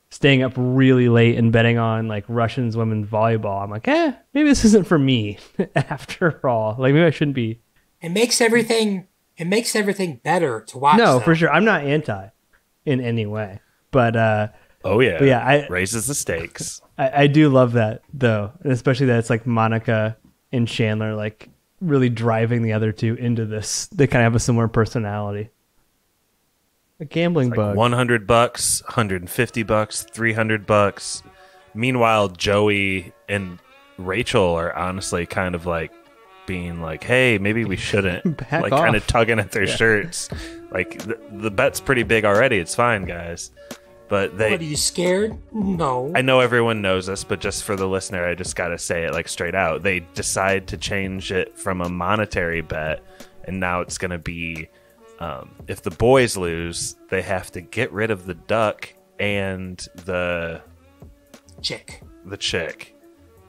staying up really late and betting on like Russian women's volleyball. I'm like, maybe this isn't for me after all. Like maybe I shouldn't be. It makes everything better to watch. No, for sure. I'm not anti in any way, but. Oh, yeah. But yeah, raises the stakes. I do love that, though. And especially that it's like Monica and Chandler, like, really driving the other two into this. They kind of have a similar personality. A gambling bug. $100, $150, $300. Meanwhile, Joey and Rachel are honestly kind of like being like, hey, maybe we shouldn't. Like, kind of tugging at their shirts. Like, the bet's pretty big already. It's fine, guys. But what, are you scared? No. I know everyone knows this, but just for the listener, I just got to say it like straight out. They decide to change it from a monetary bet, and now it's going to be if the boys lose, they have to get rid of the duck and the chick. The chick.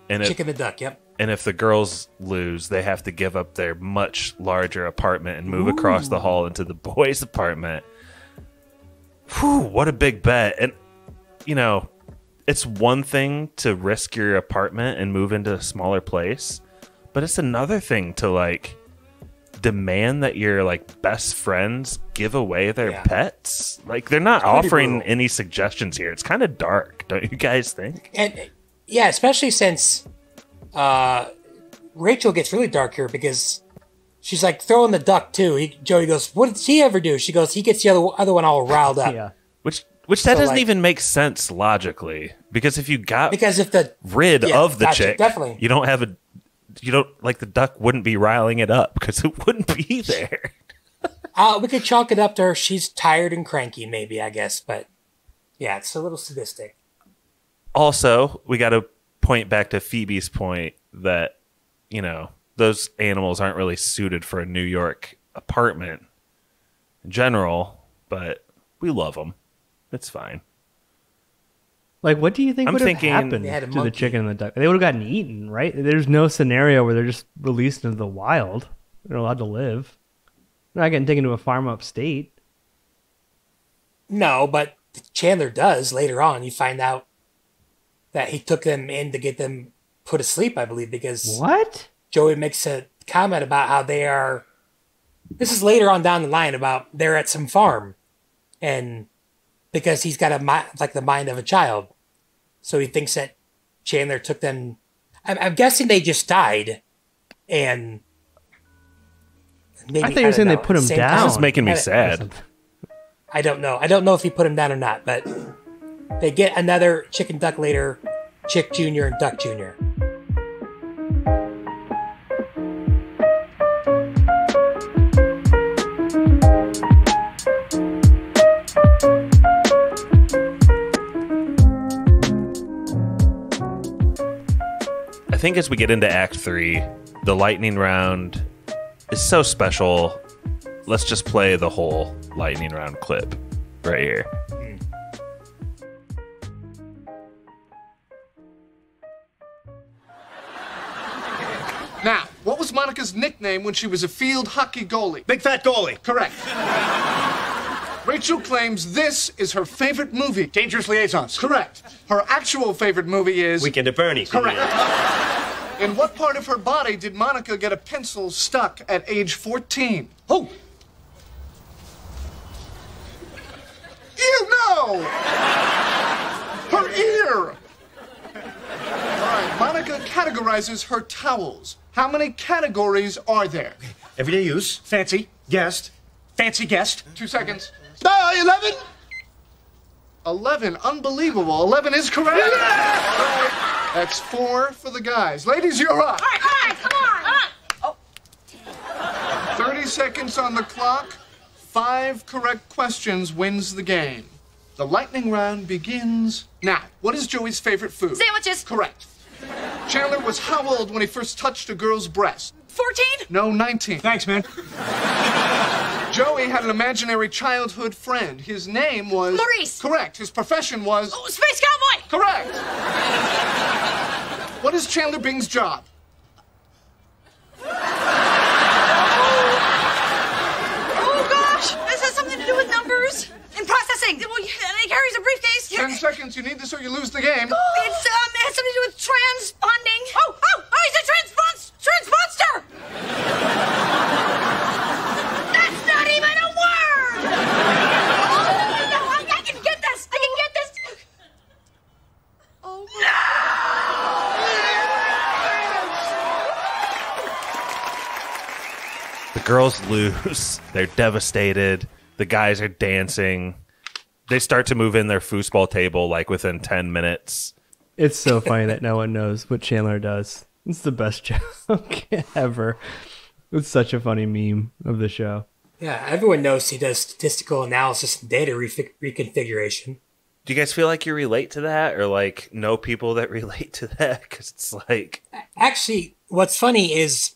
And chick and the duck, yep. And if the girls lose, they have to give up their much larger apartment and move across the hall into the boys' apartment. Whew, what a big bet. And, you know, it's one thing to risk your apartment and move into a smaller place, but it's another thing to, like, demand that your, like, best friends give away their pets. Like, they're not offering any suggestions here. It's kind of dark, don't you guys think? And, yeah, especially since Rachel gets really dark here because she's like throwing the duck too. Joey goes, "What did he ever do?" She goes, "He gets the other one all riled up." Yeah, which that doesn't even make sense logically because if you got rid of the chick, definitely you don't like the duck wouldn't be riling it up because it wouldn't be there. We could chalk it up to her. She's tired and cranky, maybe, I guess, but yeah, it's a little sadistic. Also, we got to point back to Phoebe's point that, you know, those animals aren't really suited for a New York apartment in general, but we love them. It's fine. Like, what do you think would have happened to the chicken and the duck? They would have gotten eaten, right? There's no scenario where they're just released into the wild. They're allowed to live. They're not getting taken to a farm upstate. No, but Chandler does later on. You find out that he took them in to get them put asleep, I believe, because What? Joey makes a comment about how they are. This is later on down the line about they're at some farm, and because he's got like the mind of a child, so he thinks that Chandler took them. I'm guessing they just died, and maybe, I thought you were saying they put him down. This is making me sad. I don't know. I don't know if he put him down or not, but they get another chicken duck later, Chick Jr. and Duck Jr. I think as we get into Act 3, the lightning round is so special. Let's just play the whole lightning round clip right here. Now, what was Monica's nickname when she was a field hockey goalie? Big fat goalie. Correct. Rachel claims this is her favorite movie. Dangerous Liaisons. Correct. Her actual favorite movie is... Weekend at Bernie's. Correct. In what part of her body did Monica get a pencil stuck at age 14? Oh! You know! Her ear! All right, Monica categorizes her towels. How many categories are there? Everyday use. Fancy. Guest. Fancy guest. 2 seconds. 11? 11. Unbelievable. 11 is correct. Right. That's 4 for the guys. Ladies, you're up. All right, come on. Oh. 30 seconds on the clock. 5 correct questions wins the game. The lightning round begins now. What is Joey's favorite food? Sandwiches. Correct. Chandler was how old when he first touched a girl's breast? 14? No, 19. Thanks, man. Joey had an imaginary childhood friend. His name was... Maurice. Correct. His profession was... Oh, Space Cowboy. Correct. What is Chandler Bing's job? Oh, gosh. This has something to do with numbers and processing. Well, he carries a briefcase. 10 seconds. You need this or you lose the game. It has something to do with transponding. Oh, he's a transponster. That's not even a word. Oh, no, I can get this. Oh, The girls lose. They're devastated. The guys are dancing. They start to move in their foosball table like within 10 minutes. It's so funny that no one knows what Chandler does. It's the best joke ever. It's such a funny meme of the show. Yeah, everyone knows he does statistical analysis and data reconfiguration. Do you guys feel like you relate to that or like know people that relate to that? Because it's like... Actually, what's funny is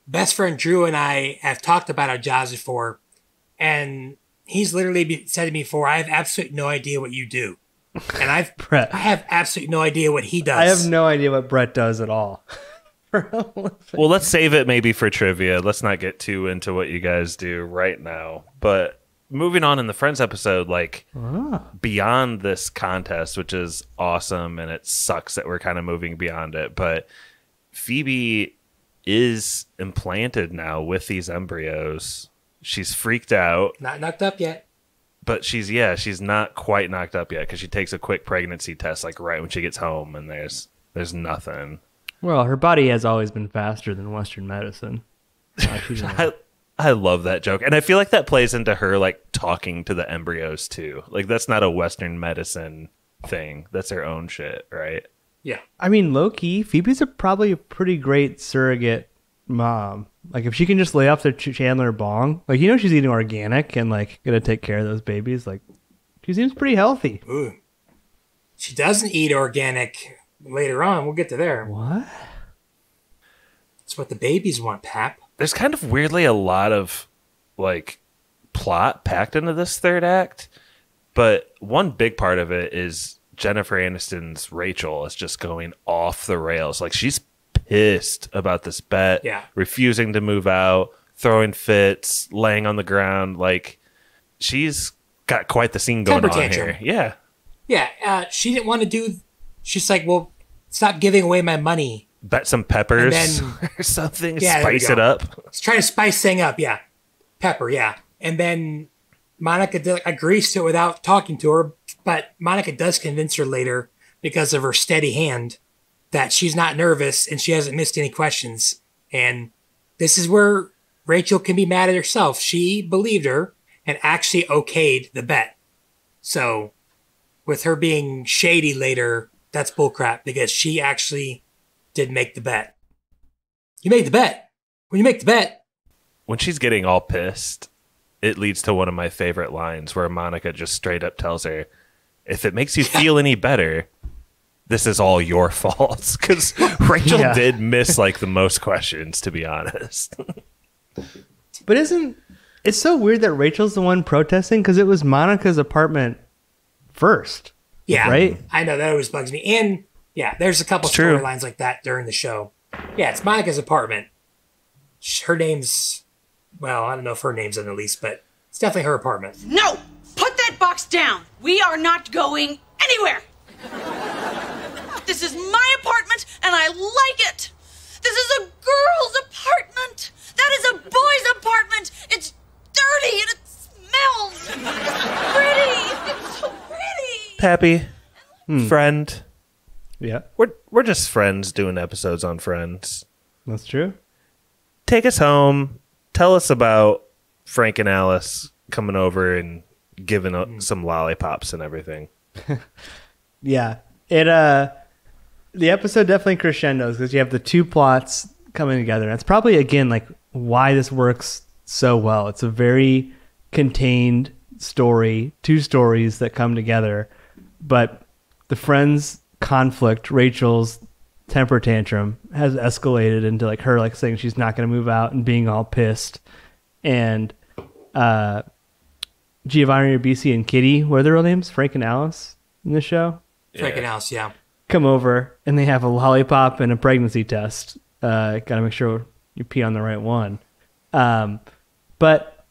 best friend Drew and I have talked about our jobs before, and he's literally said to me before, I have absolutely no idea what you do. And I have absolutely no idea what he does. I have no idea what Brett does at all. Well, let's save it maybe for trivia. Let's not get too into what you guys do right now. But moving on in the Friends episode, like beyond this contest, which is awesome, and it sucks that we're kind of moving beyond it. But Phoebe is implanted now with these embryos. She's freaked out. Not knocked up yet. But she's not quite knocked up yet because she takes a quick pregnancy test like right when she gets home, and there's nothing. Well, her body has always been faster than Western medicine. I love that joke. And I feel like that plays into her like talking to the embryos too. Like that's not a Western medicine thing. That's her own shit, right? Yeah. I mean, low-key, Phoebe's probably a pretty great surrogate mom. Like if she can just lay off the Chandler bong, like she's eating organic and like gonna take care of those babies. Like she seems pretty healthy. Ooh. She doesn't eat organic later on. We'll get to there. What? It's what the babies want, Pap. There's kind of weirdly a lot of like plot packed into this third act, but one big part of it is Jennifer Aniston's Rachel is just going off the rails. Like she's pissed about this bet, refusing to move out, throwing fits, laying on the ground. Like she's got quite the scene going on here. Yeah. Yeah. She didn't want to do. She's like, well, stop giving away my money. Bet some peppers then, or something. Yeah, Spice it up. He's trying to spice thing up. Yeah. Pepper. Yeah. And then Monica agrees to it without talking to her. But Monica does convince her later because of her steady hand that she's not nervous and she hasn't missed any questions. And this is where Rachel can be mad at herself. She believed her and actually okayed the bet. So with her being shady later, that's bullcrap because she actually did make the bet. You made the bet. When you make the bet. When she's getting all pissed, it leads to one of my favorite lines where Monica just straight up tells her, if it makes you feel any better, this is all your fault. Because Rachel did miss like the most questions, to be honest. But it's so weird that Rachel's the one protesting because it was Monica's apartment first. Yeah. Right? I know that always bugs me. And yeah, there's a couple storylines like that during the show. Yeah, it's Monica's apartment. Her name's, well, I don't know if her name's on the lease, but it's definitely her apartment. No! Put that box down! We are not going anywhere! This is my apartment, and I like it! This is a girl's apartment! That is a boy's apartment! It's dirty, and it smells! It's pretty! It's so pretty! Pappy, friend. Yeah. We're just friends doing episodes on Friends. That's true. Take us home. Tell us about Frank and Alice coming over and giving some lollipops and everything. Yeah. The episode definitely crescendos because you have the two plots coming together. That's probably, again, like why this works so well. It's a very contained story, two stories that come together. But the friends' conflict, Rachel's temper tantrum, has escalated into like her like saying she's not going to move out and being all pissed. And Giovanni Ribisi and Kitty, what are their real names? Frank and Alice in the show? Frank and Alice, yeah. Come over and they have a lollipop and a pregnancy test. Got to make sure you pee on the right one. But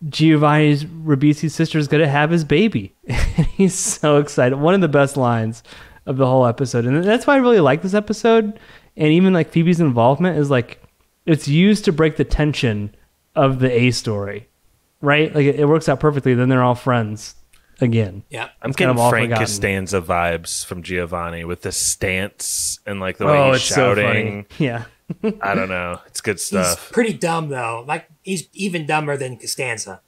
Giovanni Ribisi's sister is going to have his baby. And he's so excited. One of the best lines of the whole episode. And that's why I really like this episode. And even like Phoebe's involvement is like, it's used to break the tension of the A story, right? Like it works out perfectly. Then they're all friends again. Yeah. I'm getting Frank Costanza vibes from Giovanni with the stance and like the way he's shouting. So yeah. I don't know. It's good stuff. He's pretty dumb though. Like he's even dumber than Costanza.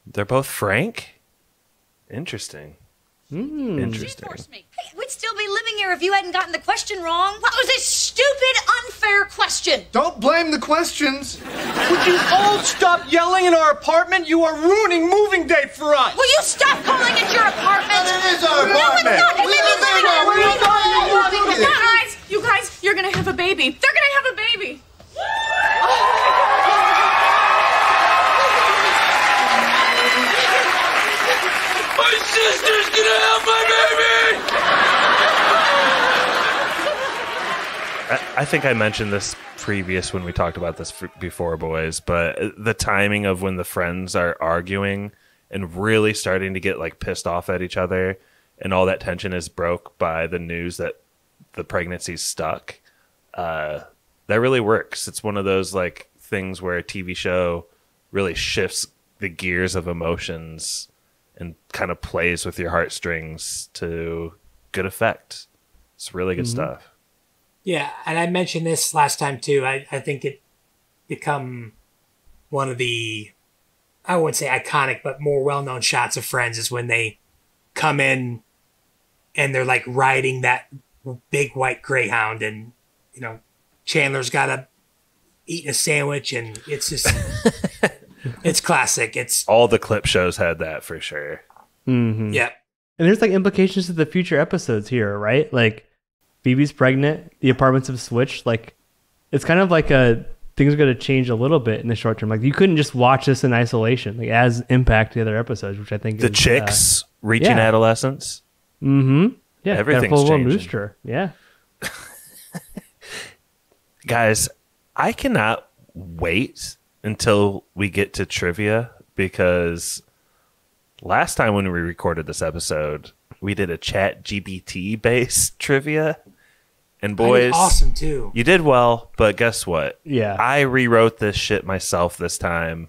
They're both Frank? Interesting. Interesting. Hey, we'd still be living here if you hadn't gotten the question wrong. What was this stupid, unfair question? Don't blame the questions. Would you all stop yelling in our apartment? You are ruining moving day for us. Will you stop calling it your apartment? It is our No, apartment. it's not. It's living here. You guys, you're gonna have a baby. They're gonna have a baby. My sister's gonna have my baby! I think I mentioned this previous when we talked about this before, boys, but the timing of when the friends are arguing and really starting to get like pissed off at each other and all that tension is broke by the news that the pregnancy's stuck. That really works. It's one of those like things where a TV show really shifts the gears of emotions and kind of plays with your heartstrings to good effect. It's really good stuff. Yeah, and I mentioned this last time too. I think it become one of the, I wouldn't say iconic, but more well-known shots of Friends is when they come in and they're like riding that big white Greyhound and, you know, Chandler's got to eat a sandwich and it's just, it's classic. It's all the clip shows had that for sure. Mm-hmm. Yeah. And there's like implications to the future episodes here, right? Like Phoebe's pregnant, the apartments have switched. Like it's kind of like things are going to change a little bit in the short term. Like you couldn't just watch this in isolation, like as impact the other episodes, which I think the is, chicks reaching adolescence. Mm-hmm. Yeah, everything's changing. Booster. Yeah. Guys, I cannot wait until we get to trivia because last time when we recorded this episode, we did a Chat GPT based trivia. And boys, awesome too. You did well, but guess what? Yeah. I rewrote this shit myself this time.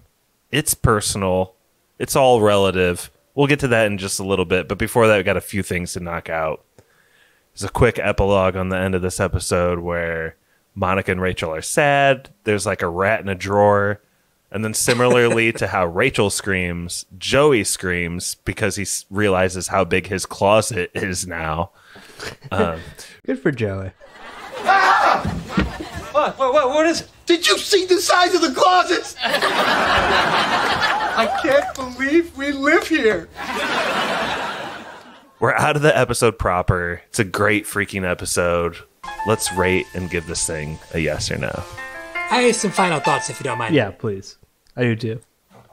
It's personal. It's all relative. We'll get to that in just a little bit. But before that, we got a few things to knock out. There's a quick epilogue on the end of this episode where Monica and Rachel are sad. There's like a rat in a drawer. And then similarly to how Rachel screams, Joey screams because he realizes how big his closet is now. Good for Joey. What is it? Did you see the size of the closets? I can't believe we live here. We're out of the episode proper. It's a great freaking episode. Let's rate and give this thing a yes or no. I have some final thoughts, if you don't mind. Yeah, please. I do too.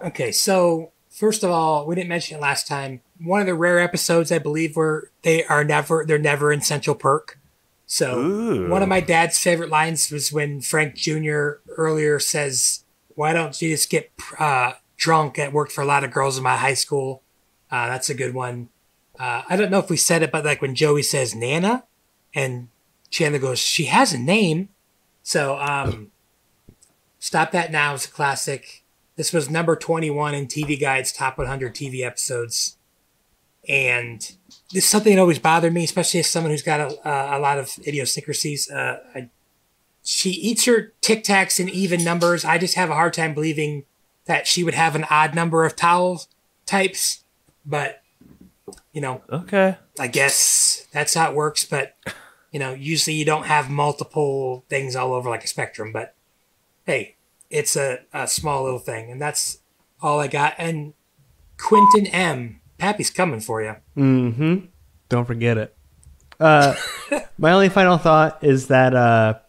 Okay, so first of all, we didn't mention it last time. One of the rare episodes, I believe, where they're never in Central Perk. So one of my dad's favorite lines was when Frank Jr. earlier says, "Why don't you just get drunk?" It worked for a lot of girls in my high school. That's a good one. I don't know if we said it, but like when Joey says Nana, and Chandler goes, "She has a name." So Stop That Now is a classic. This was number 21 in TV Guide's Top 100 TV Episodes. And this is something that always bothered me, especially as someone who's got a lot of idiosyncrasies. She eats her Tic Tacs in even numbers. I just have a hard time believing that she would have an odd number of towel types. But, okay, I guess that's how it works. But, usually you don't have multiple things all over like a spectrum. But, hey, it's a small little thing. And that's all I got. And Quentin M., Pappy's coming for you. Mm-hmm. Don't forget it. My only final thought is that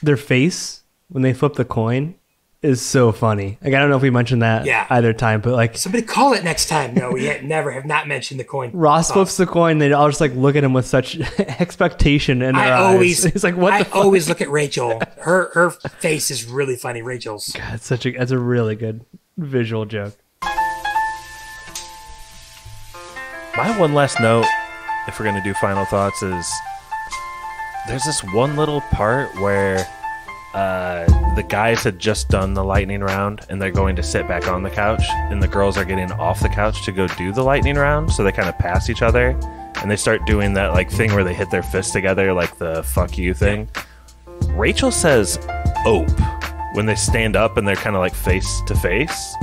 their face when they flip the coin is so funny. Like, I don't know if we mentioned that either time, but like somebody call it next time. No, we never have not mentioned the coin. Ross flips the coin. They all just like look at him with such expectation in their eyes. It's like what? I always look at Rachel. Her face is really funny. Rachel's. God, that's a really good visual joke. My one last note, if we're going to do final thoughts, is there's this one little part where the guys had just done the lightning round and they're going to sit back on the couch, and the girls are getting off the couch to go do the lightning round, so they kind of pass each other and they start doing that like thing where they hit their fists together, like the fuck you thing. Rachel says "ope" when they stand up and they're kind of like face to face.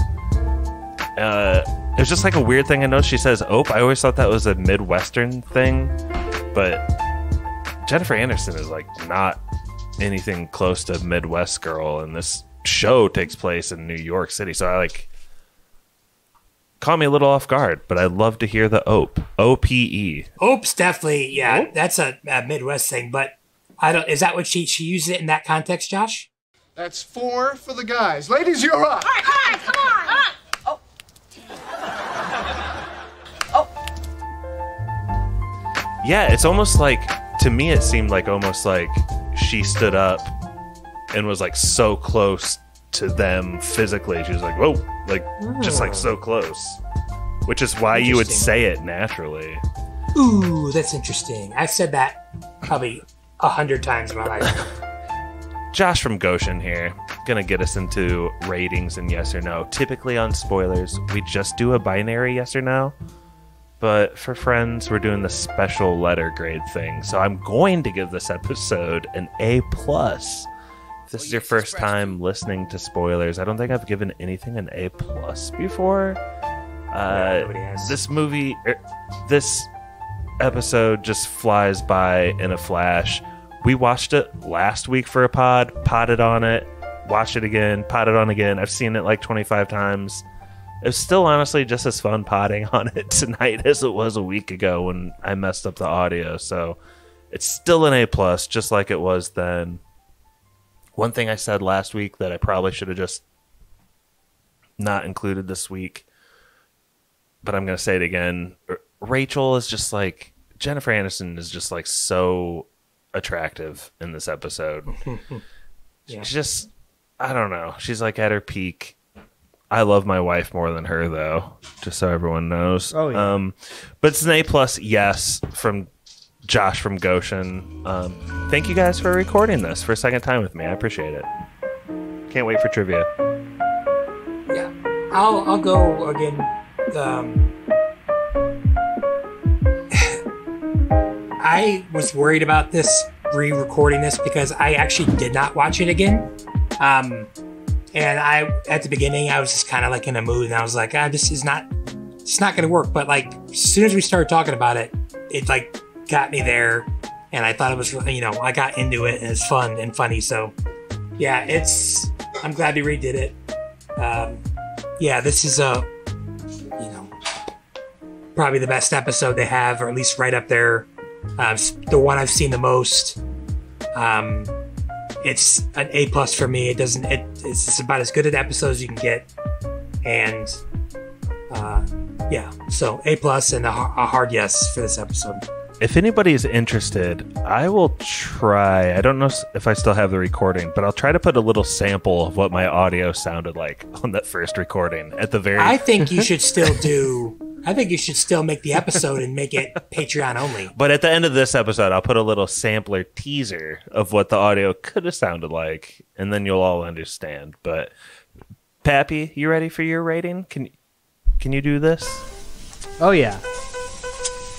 It's just like a weird thing I noticed. She says "ope." I always thought that was a Midwestern thing, but Jennifer Aniston is like not anything close to Midwest girl, and this show takes place in New York City, so I like caught me a little off guard, but I'd love to hear the "ope." O-P-E. Ope's definitely, that's a Midwest thing, but I don't. Is that what she uses it in that context, Josh? That's 4 for the guys. Ladies, you're up. All right, come on. Yeah, it's almost like, to me it seemed like almost like she stood up and was like so close to them physically. She was like, whoa, like just like so close, which is why you would say it naturally. Ooh, that's interesting. I've said that probably 100 times in my life. Josh from Goshen here, gonna get us into ratings and yes or no. Typically on spoilers, we just do a binary yes or no. But for Friends, we're doing the special letter grade thing. So I'm going to give this episode an A+. If this is your first time listening to spoilers, I don't think I've given anything an A+ before. This episode just flies by in a flash. We watched it last week for a pod, potted on it, watched it again, potted on again. I've seen it like 25 times. It's still honestly just as fun potting on it tonight as it was a week ago when I messed up the audio. So it's still an A+, just like it was then. One thing I said last week that I probably should have just not included this week, but I'm going to say it again. Rachel is just like, Jennifer Aniston is just like so attractive in this episode. She's just, I don't know. She's like at her peak. I love my wife more than her, though, just so everyone knows. Oh, yeah. But it's an A+, yes, from Josh from Goshen. Thank you guys for recording this for a second time with me. I appreciate it. Can't wait for trivia. Yeah, I'll go again. I was worried about this re-recording this because I actually did not watch it again. And at the beginning, I was just kind of like in a mood, and I was like, this is not, it's not going to work. But like, as soon as we started talking about it, it like got me there, and I thought it was, I got into it, and it's fun and funny. So yeah, I'm glad we redid it. Yeah, this is probably the best episode they have, or at least right up there. The one I've seen the most. It's an A+ for me. It's about as good an episode as you can get, and yeah, so A+ and a hard yes for this episode. If anybody's interested, I will try. I don't know if I still have the recording, but I'll try to put a little sample of what my audio sounded like on that first recording at the very. I think you should still make the episode and make it Patreon only. But at the end of this episode, I'll put a little sampler teaser of what the audio could have sounded like, and then you'll all understand. But Pappy, you ready for your rating? Can you do this? Oh yeah.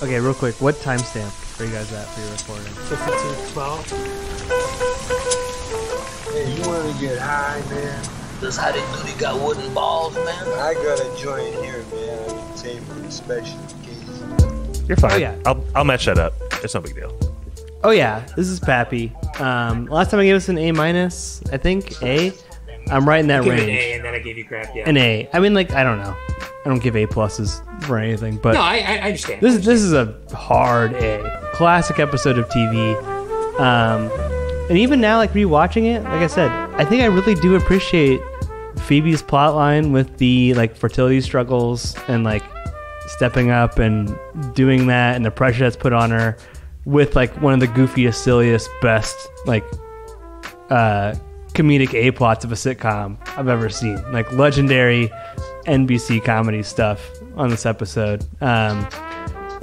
Okay, real quick, what timestamp are you guys at for your recording? 52:12. Hey, you want to get high, man? That's how they do. They got wooden balls, man. I got a joint here, man. I can take for the special occasion. You're fine. Oh, yeah. I'll match that up. It's no big deal. Oh yeah, this is Pappy. Last time I gave us an A-, I think A. I'm right in that range. An A, and then I gave you crap. Yeah. An A. I mean, like, I don't know. I don't give A+ for anything, but no, I understand. This is a hard A. Classic episode of TV. And even now, like rewatching it, like I said, I think I really do appreciate Phoebe's plotline with the like fertility struggles and like stepping up and doing that, and the pressure that's put on her with like one of the goofiest, silliest, best like comedic A plots of a sitcom I've ever seen. Like legendary NBC comedy stuff on this episode. I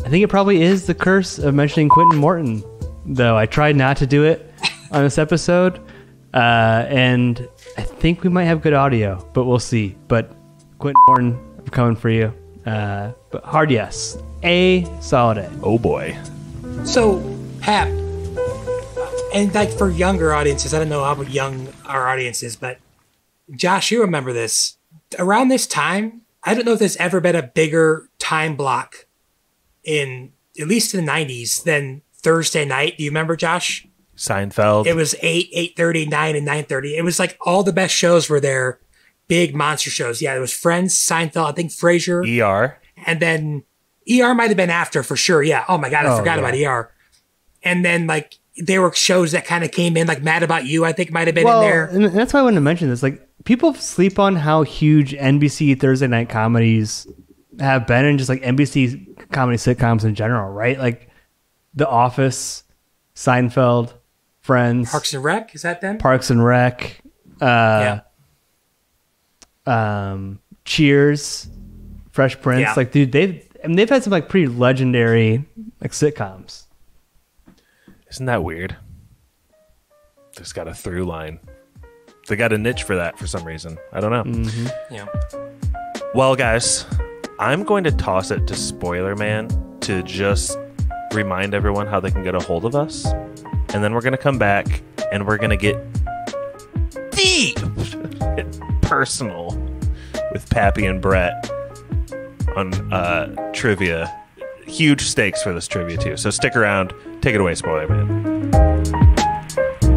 think it probably is the curse of mentioning Quentin Morton, though. I tried not to do it on this episode, and I think we might have good audio, but we'll see. But Quentin Morton, I'm coming for you. But hard yes. A, solid A. Oh boy. So, Hap, and like for younger audiences, I don't know how young our audience is, but Josh, you remember this. Around this time, I don't know if there's ever been a bigger time block in, at least in the 90s, than Thursday night. Do you remember, Josh? Seinfeld. It was 8, 8:30, 9, and 9:30. It was like all the best shows were there. Big monster shows. Yeah, it was Friends, Seinfeld, I think Frasier. ER. And then ER might have been after for sure. Yeah. Oh my God, I forgot about ER. And then like there were shows that kind of came in, like Mad About You, I think might have been in there. And that's why I wanted to mention this. Like, people sleep on how huge NBC Thursday night comedies have been, and just like NBC comedy sitcoms in general, right? Like The Office, Seinfeld, Friends, Parks and Rec, is that them? Parks and Rec, Cheers, Fresh Prince. Yeah. Like, dude, they've had some like pretty legendary like sitcoms. Isn't that weird? Just got a through line. They got a niche for that for some reason. I don't know. Mm-hmm. Yeah. Well, guys, I'm going to toss it to Spoiler Man to just remind everyone how they can get a hold of us. And then we're going to come back and we're going to get deep and personal with Pappy and Brett on trivia. Huge stakes for this trivia, too. So stick around. Take it away, Spoiler Man.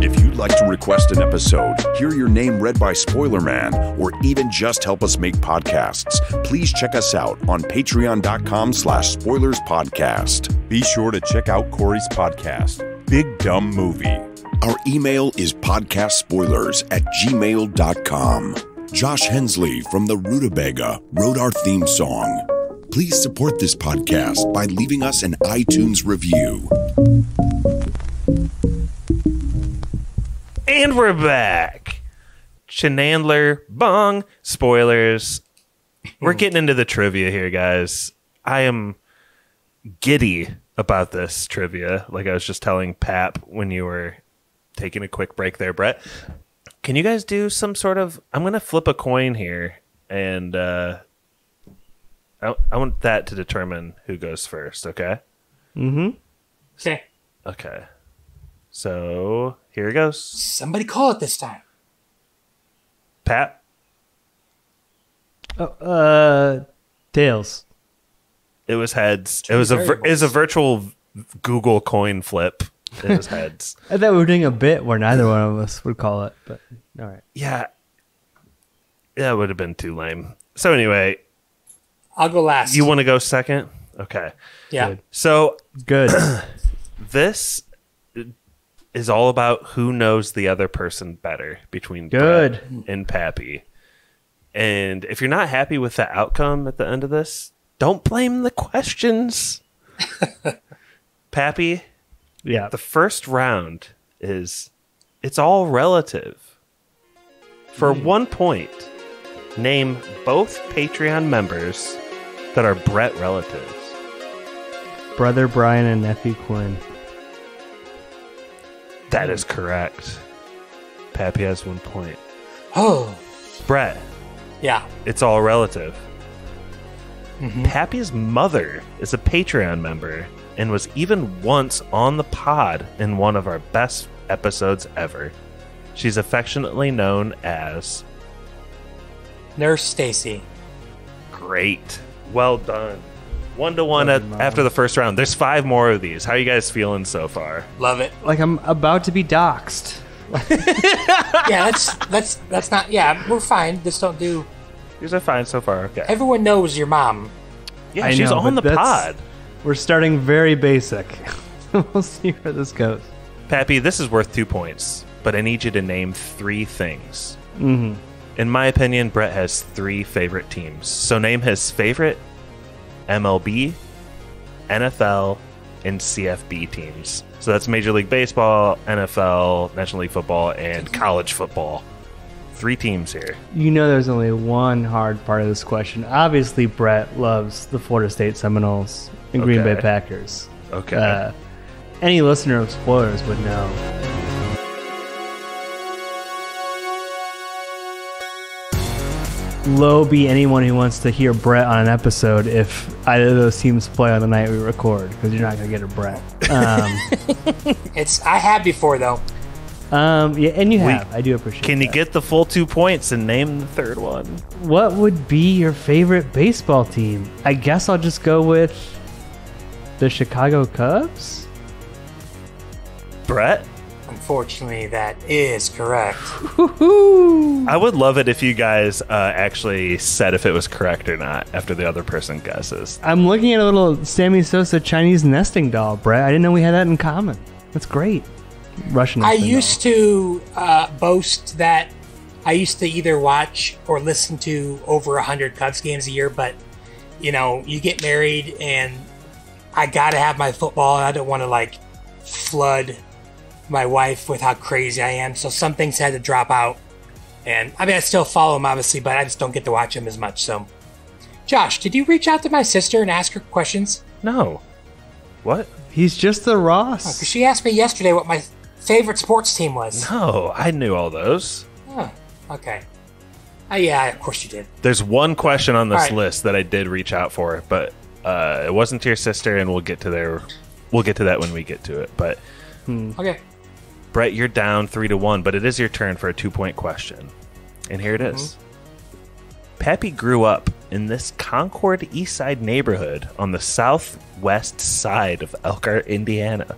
If you'd like to request an episode, hear your name read by Spoiler Man, or even just help us make podcasts, please check us out on patreon.com/spoilerspodcast. Be sure to check out Corey's podcast, Big Dumb Movie. Our email is podcastspoilers@gmail.com. Josh Hensley from the Rutabaga wrote our theme song. Please support this podcast by leaving us an iTunes review. And we're back. Chandler, bong, spoilers. We're getting into the trivia here, guys. I am giddy about this trivia, like I was just telling Pap when you were taking a quick break there, Brett. Can you guys do some sort of... I'm going to flip a coin here, and I want that to determine who goes first, okay? Mm-hmm. Okay. Okay. So, here it goes. Somebody call it this time. Pat? Tails. It was heads. It was a virtual Google coin flip. It was heads. I thought we were doing a bit where neither one of us would call it, but all right. Yeah. That would have been too lame. So anyway. I'll go last. You want to go second? Okay. Yeah. Good. So. Good. This is all about who knows the other person better between Good. Brett and Pappy. And if you're not happy with the outcome at the end of this, don't blame the questions. Pappy, yeah. The first round it's all relative. For 1 point, name both Patreon members that are Brett relatives. Brother Brian and nephew Quinn. That is correct. Pappy has 1 point. Oh. Brett. Yeah. It's all relative. Mm-hmm. Pappy's mother is a Patreon member and was even once on the pod in one of our best episodes ever. She's affectionately known as Nurse Stacy. Great. Well done. 1-1 after the first round. There's 5 more of these. How are you guys feeling so far? Love it. Like I'm about to be doxxed. Yeah, that's not. Yeah, we're fine. Just don't do. These are fine so far. Okay. Everyone knows your mom. Yeah, she's on the pod. We're starting very basic. We'll see where this goes. Pappy, this is worth 2 points, but I need you to name 3 things. Mm-hmm. In my opinion, Brett has 3 favorite teams. So name his favorite MLB, NFL, and CFB teams. So that's Major League Baseball, NFL, National League Football, and college football. 3 teams here. You know there's only one hard part of this question. Obviously, Brett loves the Florida State Seminoles and Green Bay Packers. Okay. Any listener of spoilers would know. Low be anyone who wants to hear Brett on an episode if either of those teams play on the night we record, because you're not going to get a Brett. I have before, though. Yeah, and you have. I do appreciate Can you that. get the full 2 points and name the third one? What would be your favorite baseball team? I guess I'll just go with the Chicago Cubs. Brett? Unfortunately, that is correct. I would love it if you guys actually said if it was correct or not after the other person guesses. I'm looking at a little Sammy Sosa Chinese nesting doll, Brett. I didn't know we had that in common. That's great. Russian I nesting used to boast that I used to either watch or listen to over 100 Cubs games a year, but, you know, you get married and I got to have my football. I don't want to, flood my wife with how crazy I am, so some things had to drop out. And I mean, I still follow him, obviously, but I just don't get to watch him as much. So, Josh, did you reach out to my sister and ask her questions? No. What? He's just the Ross. Because she asked me yesterday what my favorite sports team was. No, I knew all those. Oh, okay. Yeah, of course you did. There's one question on this All right. list that I did reach out for, but it wasn't to your sister, and we'll get to that when we get to it. But Okay. Brett, you're down 3-1, but it is your turn for a 2-point question. And here it is. Pappy grew up in this Concord East Side neighborhood on the southwest side of Elkhart, Indiana.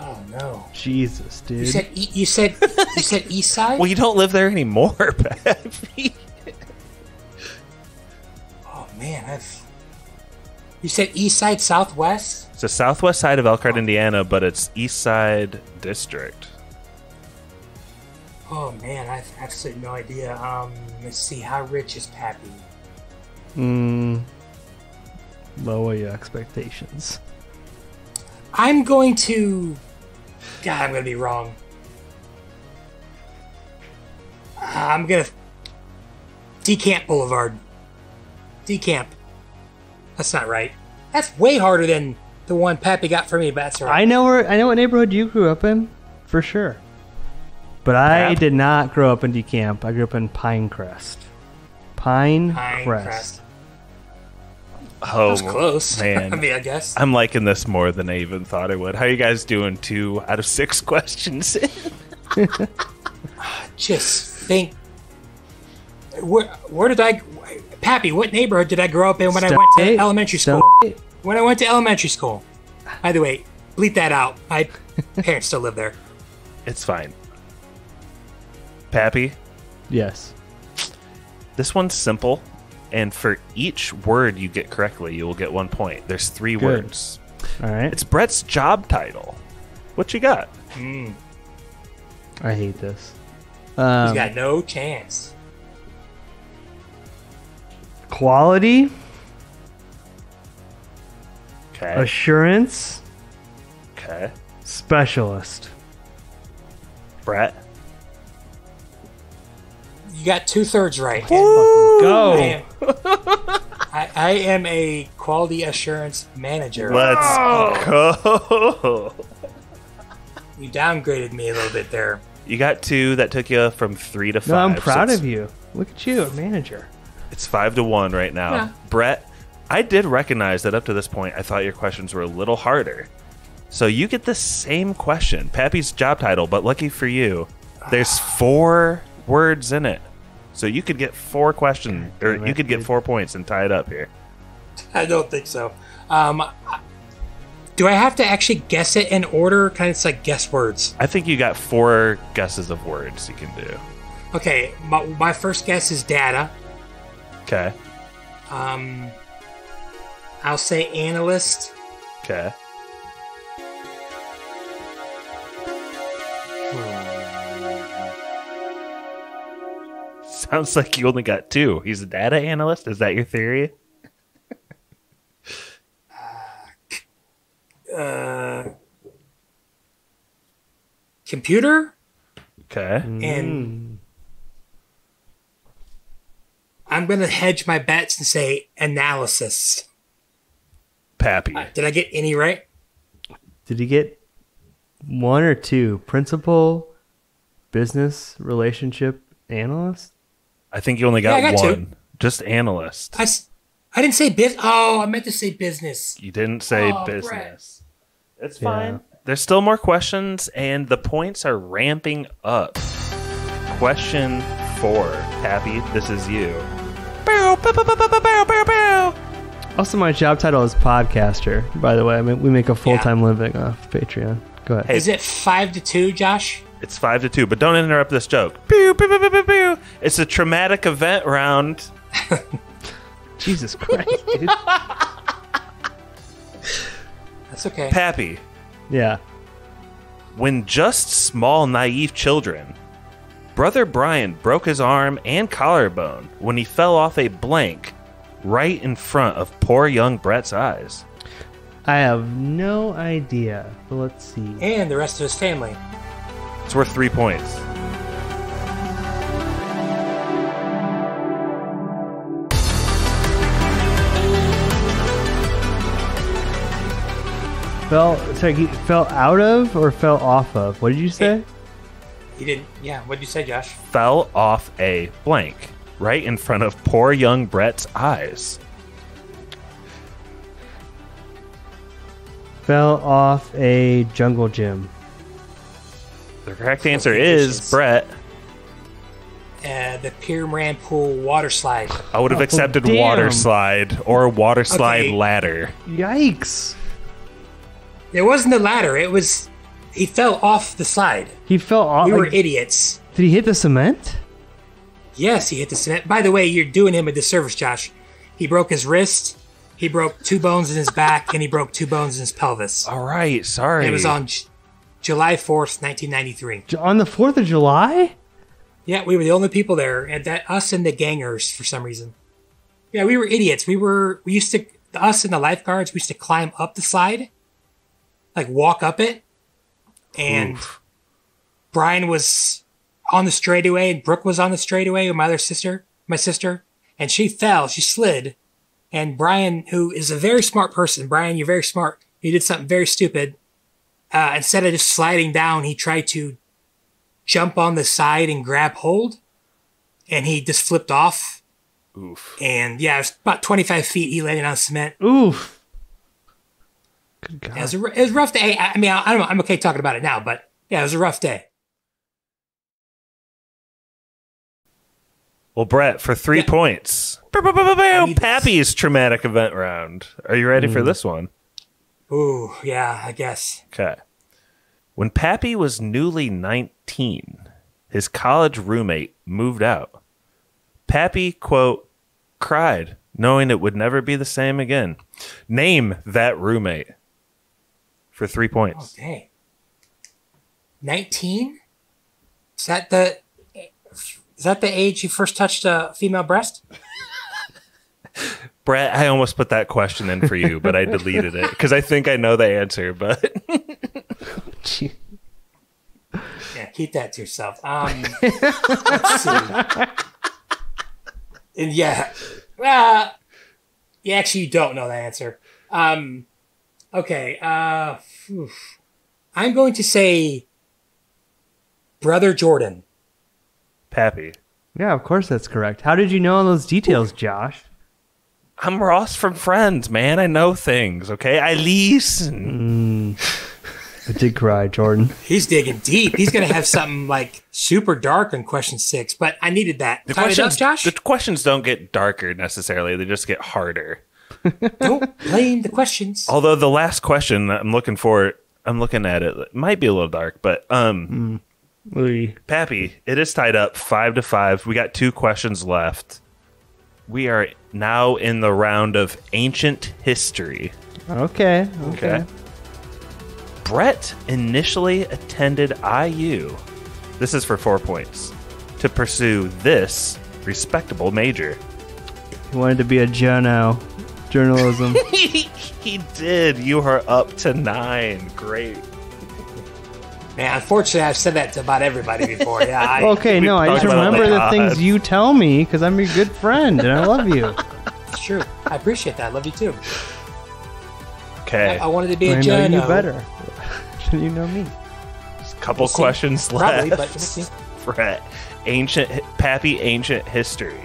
Oh no. Jesus, dude. You said East Side? Well, you don't live there anymore, Pappy. Oh man, you said East Side Southwest? It's the southwest side of Elkhart, Indiana, but it's East Side District. Oh man, I have absolutely no idea. Let's see, how rich is Pappy? Lower your expectations. I'm going to... God, I'm going to be wrong. I'm going to... Decamp Boulevard. Decamp. That's not right. That's way harder than the one Pappy got for me, but that's all right. I know what neighborhood you grew up in, for sure. But I did not grow up in DeCamp. I grew up in Pinecrest. Pinecrest. Oh, That was close. Man. I mean, I guess. I'm liking this more than I even thought I would. How are you guys doing 2 out of 6 questions? Just think. Where did I... Pappy, what neighborhood did I grow up in when I went to elementary school? When I went to elementary school. By the way, bleep that out. My parents still live there. It's fine. Pappy? Yes. This one's simple, and for each word you get correctly, you will get 1 point. There's 3 words. All right. It's Brett's job title. What you got? I hate this. He's got no chance. Quality. Okay. Assurance. Okay. Specialist. Brett? You got 2/3 right. Go. I am a quality assurance manager. Let's go. You downgraded me a little bit there. You got 2. That took you from 3 to 5. No, I'm proud so of you. Look at you, a manager. It's 5-1 right now. Yeah. Brett, I did recognize that up to this point, I thought your questions were a little harder. So you get the same question, Pappy's job title, but lucky for you, there's 4 words in it. So you could get 4 questions, or you could get 4 points and tie it up here. I don't think so. Do I have to actually guess it in order? Kind of like guess words. I think you got 4 guesses of words you can do. Okay, my first guess is data. Okay. I'll say analyst. Okay. Sounds like you only got 2. He's a data analyst? Is that your theory? Computer? Okay. And I'm going to hedge my bets and say analysis. Pappy. Did I get any right? Did you get 1 or 2? Principal, business, relationship, analyst? I think you only got Yeah, I got 1. 2. Just analyst. I didn't say business. Oh, I meant to say business. You didn't say Oh, business. Brett. It's fine. There's still more questions, and the points are ramping up. Question 4. Pappy, this is you. Also, my job title is podcaster, by the way. I mean, we make a full-time living off Patreon. Go ahead. Is it 5-2, Josh? It's 5-2, but don't interrupt this joke. Pew, pew, pew, pew, pew, pew. It's a traumatic event round. Jesus Christ, dude. That's okay. Pappy. Yeah. When just small, naive children, Brother Brian broke his arm and collarbone when he fell off a blank right in front of poor young Brett's eyes. I have no idea, but let's see. And the rest of his family. It's worth 3 points. He fell out of or fell off of? What did you say? He didn't. Yeah, what did you say, Josh? Fell off a blank right in front of poor young Brett's eyes. Fell off a jungle gym. The correct answer is Brett. The Pier Moran Pool water slide. I would have accepted water slide or water slide ladder. Yikes. It wasn't the ladder. It was... He fell off the slide. He fell off? We were idiots. Did he hit the cement? Yes, he hit the cement. By the way, you're doing him a disservice, Josh. He broke his wrist, he broke 2 bones in his back, and he broke 2 bones in his pelvis. All right, sorry. And it was on July 4th, 1993. On the 4th of July? Yeah, we were the only people there, and us and the gangers for some reason. Yeah, we were idiots. Us and the lifeguards, we used to climb up the slide, like walk up it, and Brian was on the straightaway, and Brooke was on the straightaway with my sister, and she fell. She slid And Brian, who is a very smart person, Brian, you're very smart. He did something very stupid. Instead of just sliding down, he tried to jump on the side and grab hold. And he just flipped off. Oof. And yeah, it was about 25 feet. He landed on cement. Oof. Good God. Yeah, it was a rough day. I mean, I'm okay talking about it now, but yeah, it was a rough day. Well, Brett, for 3 points, Pappy's traumatic event round. Are you ready for this one? Ooh, yeah, I guess. Okay. When Pappy was newly 19, his college roommate moved out. Pappy, quote, cried, knowing it would never be the same again. Name that roommate for 3 points. Oh, dang. 19? Is that the age you first touched a female breast? Brett, I almost put that question in for you, but I deleted it because I think I know the answer, but... Yeah, keep that to yourself. Let's see. And yeah. Actually, you don't know the answer. Okay. I'm going to say Brother Jordan. Pappy. Yeah, of course that's correct. How did you know all those details, Josh? I'm Ross from Friends, man. I know things, okay? I listen. I did cry, Jordan. He's digging deep. He's going to have something like super dark on question 6, but I needed that. The questions don't get darker necessarily. They just get harder. Don't blame the questions. Although the last question I'm looking at it might be a little dark, but Pappy, it is tied up 5-5. We got 2 questions left. We are now in the round of ancient history. Okay. Brett initially attended IU. This is for 4 points. To pursue this respectable major. He wanted to be a journalism. He did. You are up to 9. Great. Man, unfortunately, I've said that to about everybody before. Yeah. I just remember the things you tell me because I'm your good friend and I love you. It's true. I appreciate that. I love you too. Okay. I wanted to be a journo. I know you better. You know me. Just a couple questions left. Probably, but Brett, Pappy, ancient history.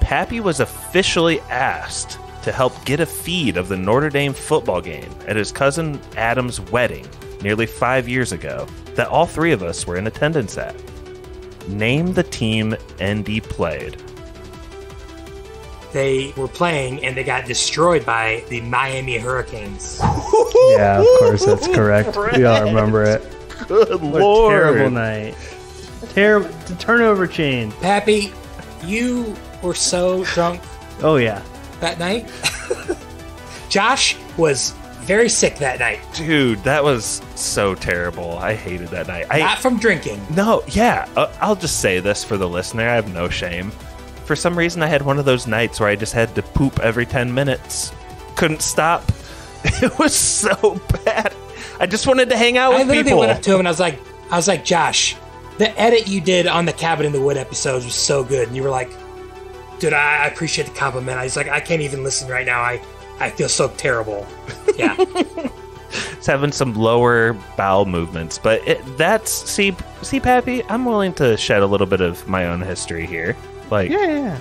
Pappy was officially asked to help get a feed of the Notre Dame football game at his cousin Adam's wedding nearly 5 years ago that all 3 of us were in attendance at. Name the team ND played. They were playing and they got destroyed by the Miami Hurricanes. Yeah, of course, that's correct. We all remember it. Good what Lord. A terrible night. Terrible turnover chain. Pappy, you were so drunk. Oh, yeah. That night. Josh was very sick that night. Dude, that was so terrible. I hated that night. Not from drinking. No, yeah. I'll just say this for the listener. I have no shame. For some reason, I had one of those nights where I just had to poop every 10 minutes. Couldn't stop. It was so bad. I just wanted to hang out with people. I literally went up to him and I was like, Josh, the edit you did on the Cabin in the Wood episodes was so good. And you were like, dude, I appreciate the compliment. I was like, I can't even listen right now. I feel so terrible. Yeah. It's having some lower bowel movements. But see, Pappy, I'm willing to shed a little bit of my own history here. Like, yeah.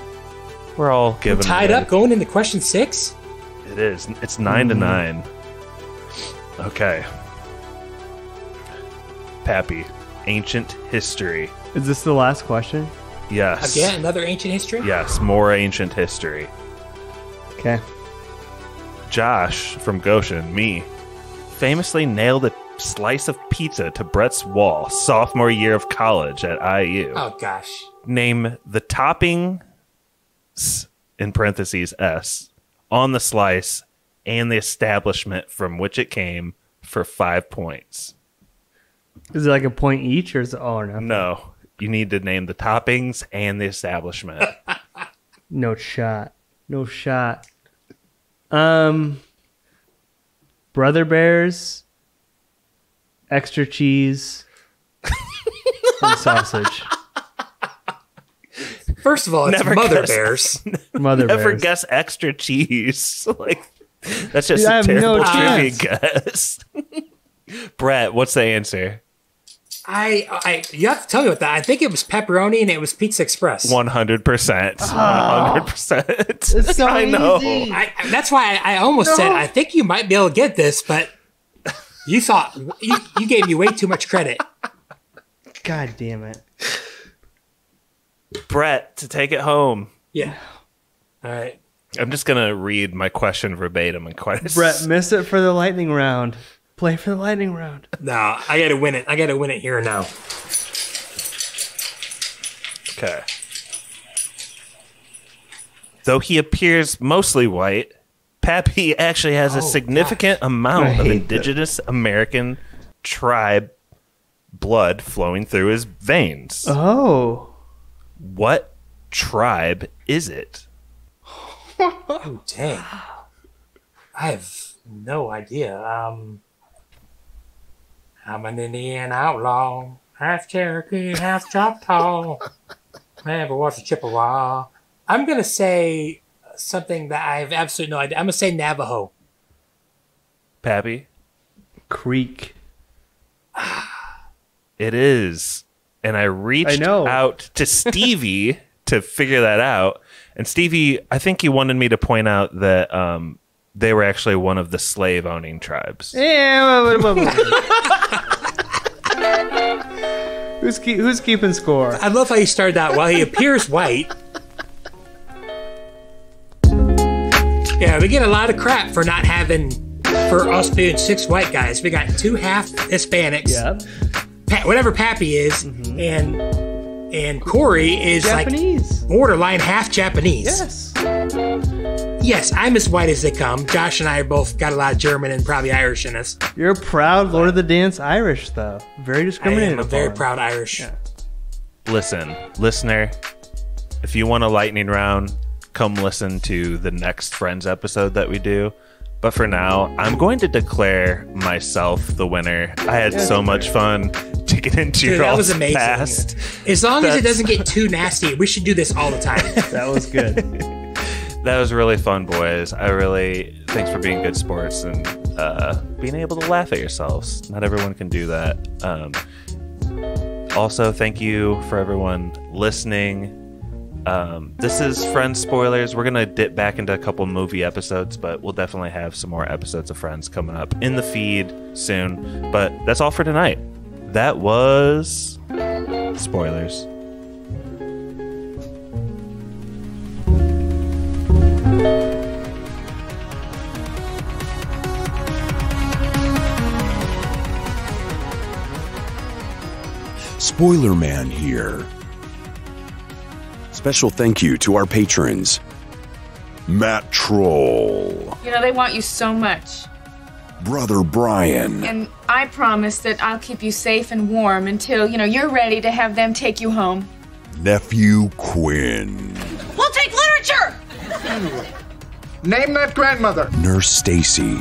We're all given. We're tied up going into question 6? It is. It's 9-9. Okay. Pappy, ancient history. Is this the last question? Yes. Again, another ancient history? Yes, more ancient history. Okay. Josh from Goshen, me, famously nailed a slice of pizza to Brett's wall sophomore year of college at IU. Oh, gosh. Name the topping, in parentheses, S, on the slice and the establishment from which it came for 5 points. Is it like a point each or is it all or nothing? No. You need to name the toppings and the establishment. No shot. Brother Bears, extra cheese, and sausage. First of all, it's mother bears. Never guess extra cheese. Like that's just I a have terrible no trivia chance. guess. Brett, what's the answer? You have to tell me what that. I think it was pepperoni and it was Pizza Express. 100%. 100%. It's so I know. easy. That's why I almost said I think you might be able to get this, but you thought you gave me way too much credit. God damn it. Brett, to take it home. Yeah. All right. I'm just going to read my question verbatim and Brett, miss it for the lightning round. Play for the lightning round. No, I got to win it. I got to win it here and now. Okay. Though he appears mostly white, Pappy actually has a significant amount of indigenous American tribe blood flowing through his veins. Oh. What tribe is it? Oh, dang. I have no idea. I'm an Indian outlaw, half Cherokee, half Choctaw. Never was a Chippewa. I'm going to say something that I have absolutely no idea. I'm going to say Navajo. Pappy? Creek. It is. And I reached out to Stevie to figure that out. And Stevie, I think he wanted me to point out that they were actually one of the slave-owning tribes. Yeah. Who's keeping score? I love how you started that. While he appears white. Yeah, we get a lot of crap for not having, for us being 6 white guys. We got 2 half Hispanics. Yep. Whatever Pappy is, and Corey is Japanese. Like borderline half Japanese. Yes. Yes, I'm as white as they come. Josh and I both got a lot of German and probably Irish in us. You're a proud Lord of the Dance Irish, though. Very discriminated I'm a very proud Irish. Yeah. Listen, listener, if you want a lightning round, come listen to the next Friends episode that we do. But for now, I'm going to declare myself the winner. I had so much fun digging into your that was amazing. past. As long as it doesn't get too nasty, we should do this all the time. That was good. That was really fun, boys. Thanks for being good sports and being able to laugh at yourselves. Not everyone can do that. Also, thank you for everyone listening. This is Friends Spoilers. We're going to dip back into a couple movie episodes, but we'll definitely have some more episodes of Friends coming up in the feed soon. But that's all for tonight. That was Spoilers. Spoiler Man here. Special thank you to our patrons. Matt Troll, You know, they want you so much. Brother Brian, And I promise that I'll keep you safe and warm until, you're ready to have them take you home. Nephew Quinn, We'll take literature! Name that grandmother. Nurse Stacy,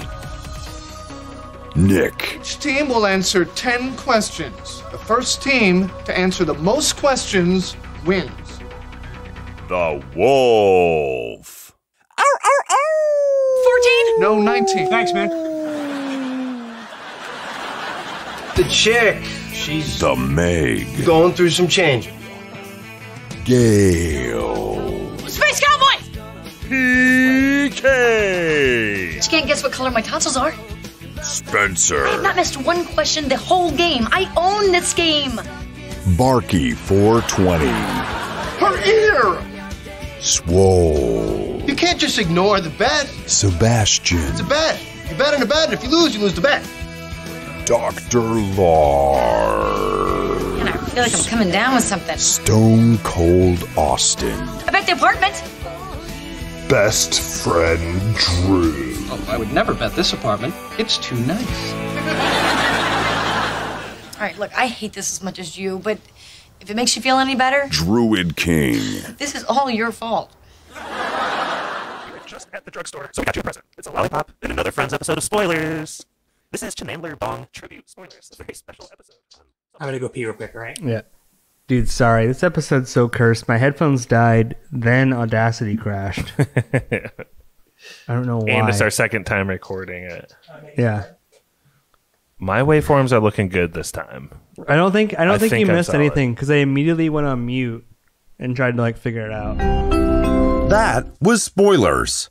Nick, Each team will answer 10 questions. The first team to answer the most questions wins. the Wolf, 14? No, 19. Thanks, man. The chick, she's the Meg, going through some changes. Gale, Space Cowboy! PK, You can't guess what color my tonsils are. Spencer, I've not missed one question the whole game. I own this game. Barky 420, Her ear! Swole, You can't just ignore the bet. Sebastian, It's a bet. You bet on a bet, and if you lose the bet. Dr. Lars, And I feel like I'm coming down with something. Stone Cold Austin, I bet the apartment. Best Friend Drew, Oh, I would never bet this apartment. It's too nice. All right, look, I hate this as much as you, but if it makes you feel any better, Druid King, this is all your fault. We were just at the drugstore, so we got you a present. It's a lollipop and another Friends episode of Spoilers. This is Chandler Bong Tribute Spoilers. A very special episode. I'm going to go pee real quick, all right? Yeah. Dude, sorry. This episode's so cursed. My headphones died, then Audacity crashed. I don't know why. And it's our second time recording it. Yeah. My waveforms are looking good this time. I don't think you missed solid. anything because I immediately went on mute and tried to like figure it out. That was spoilers.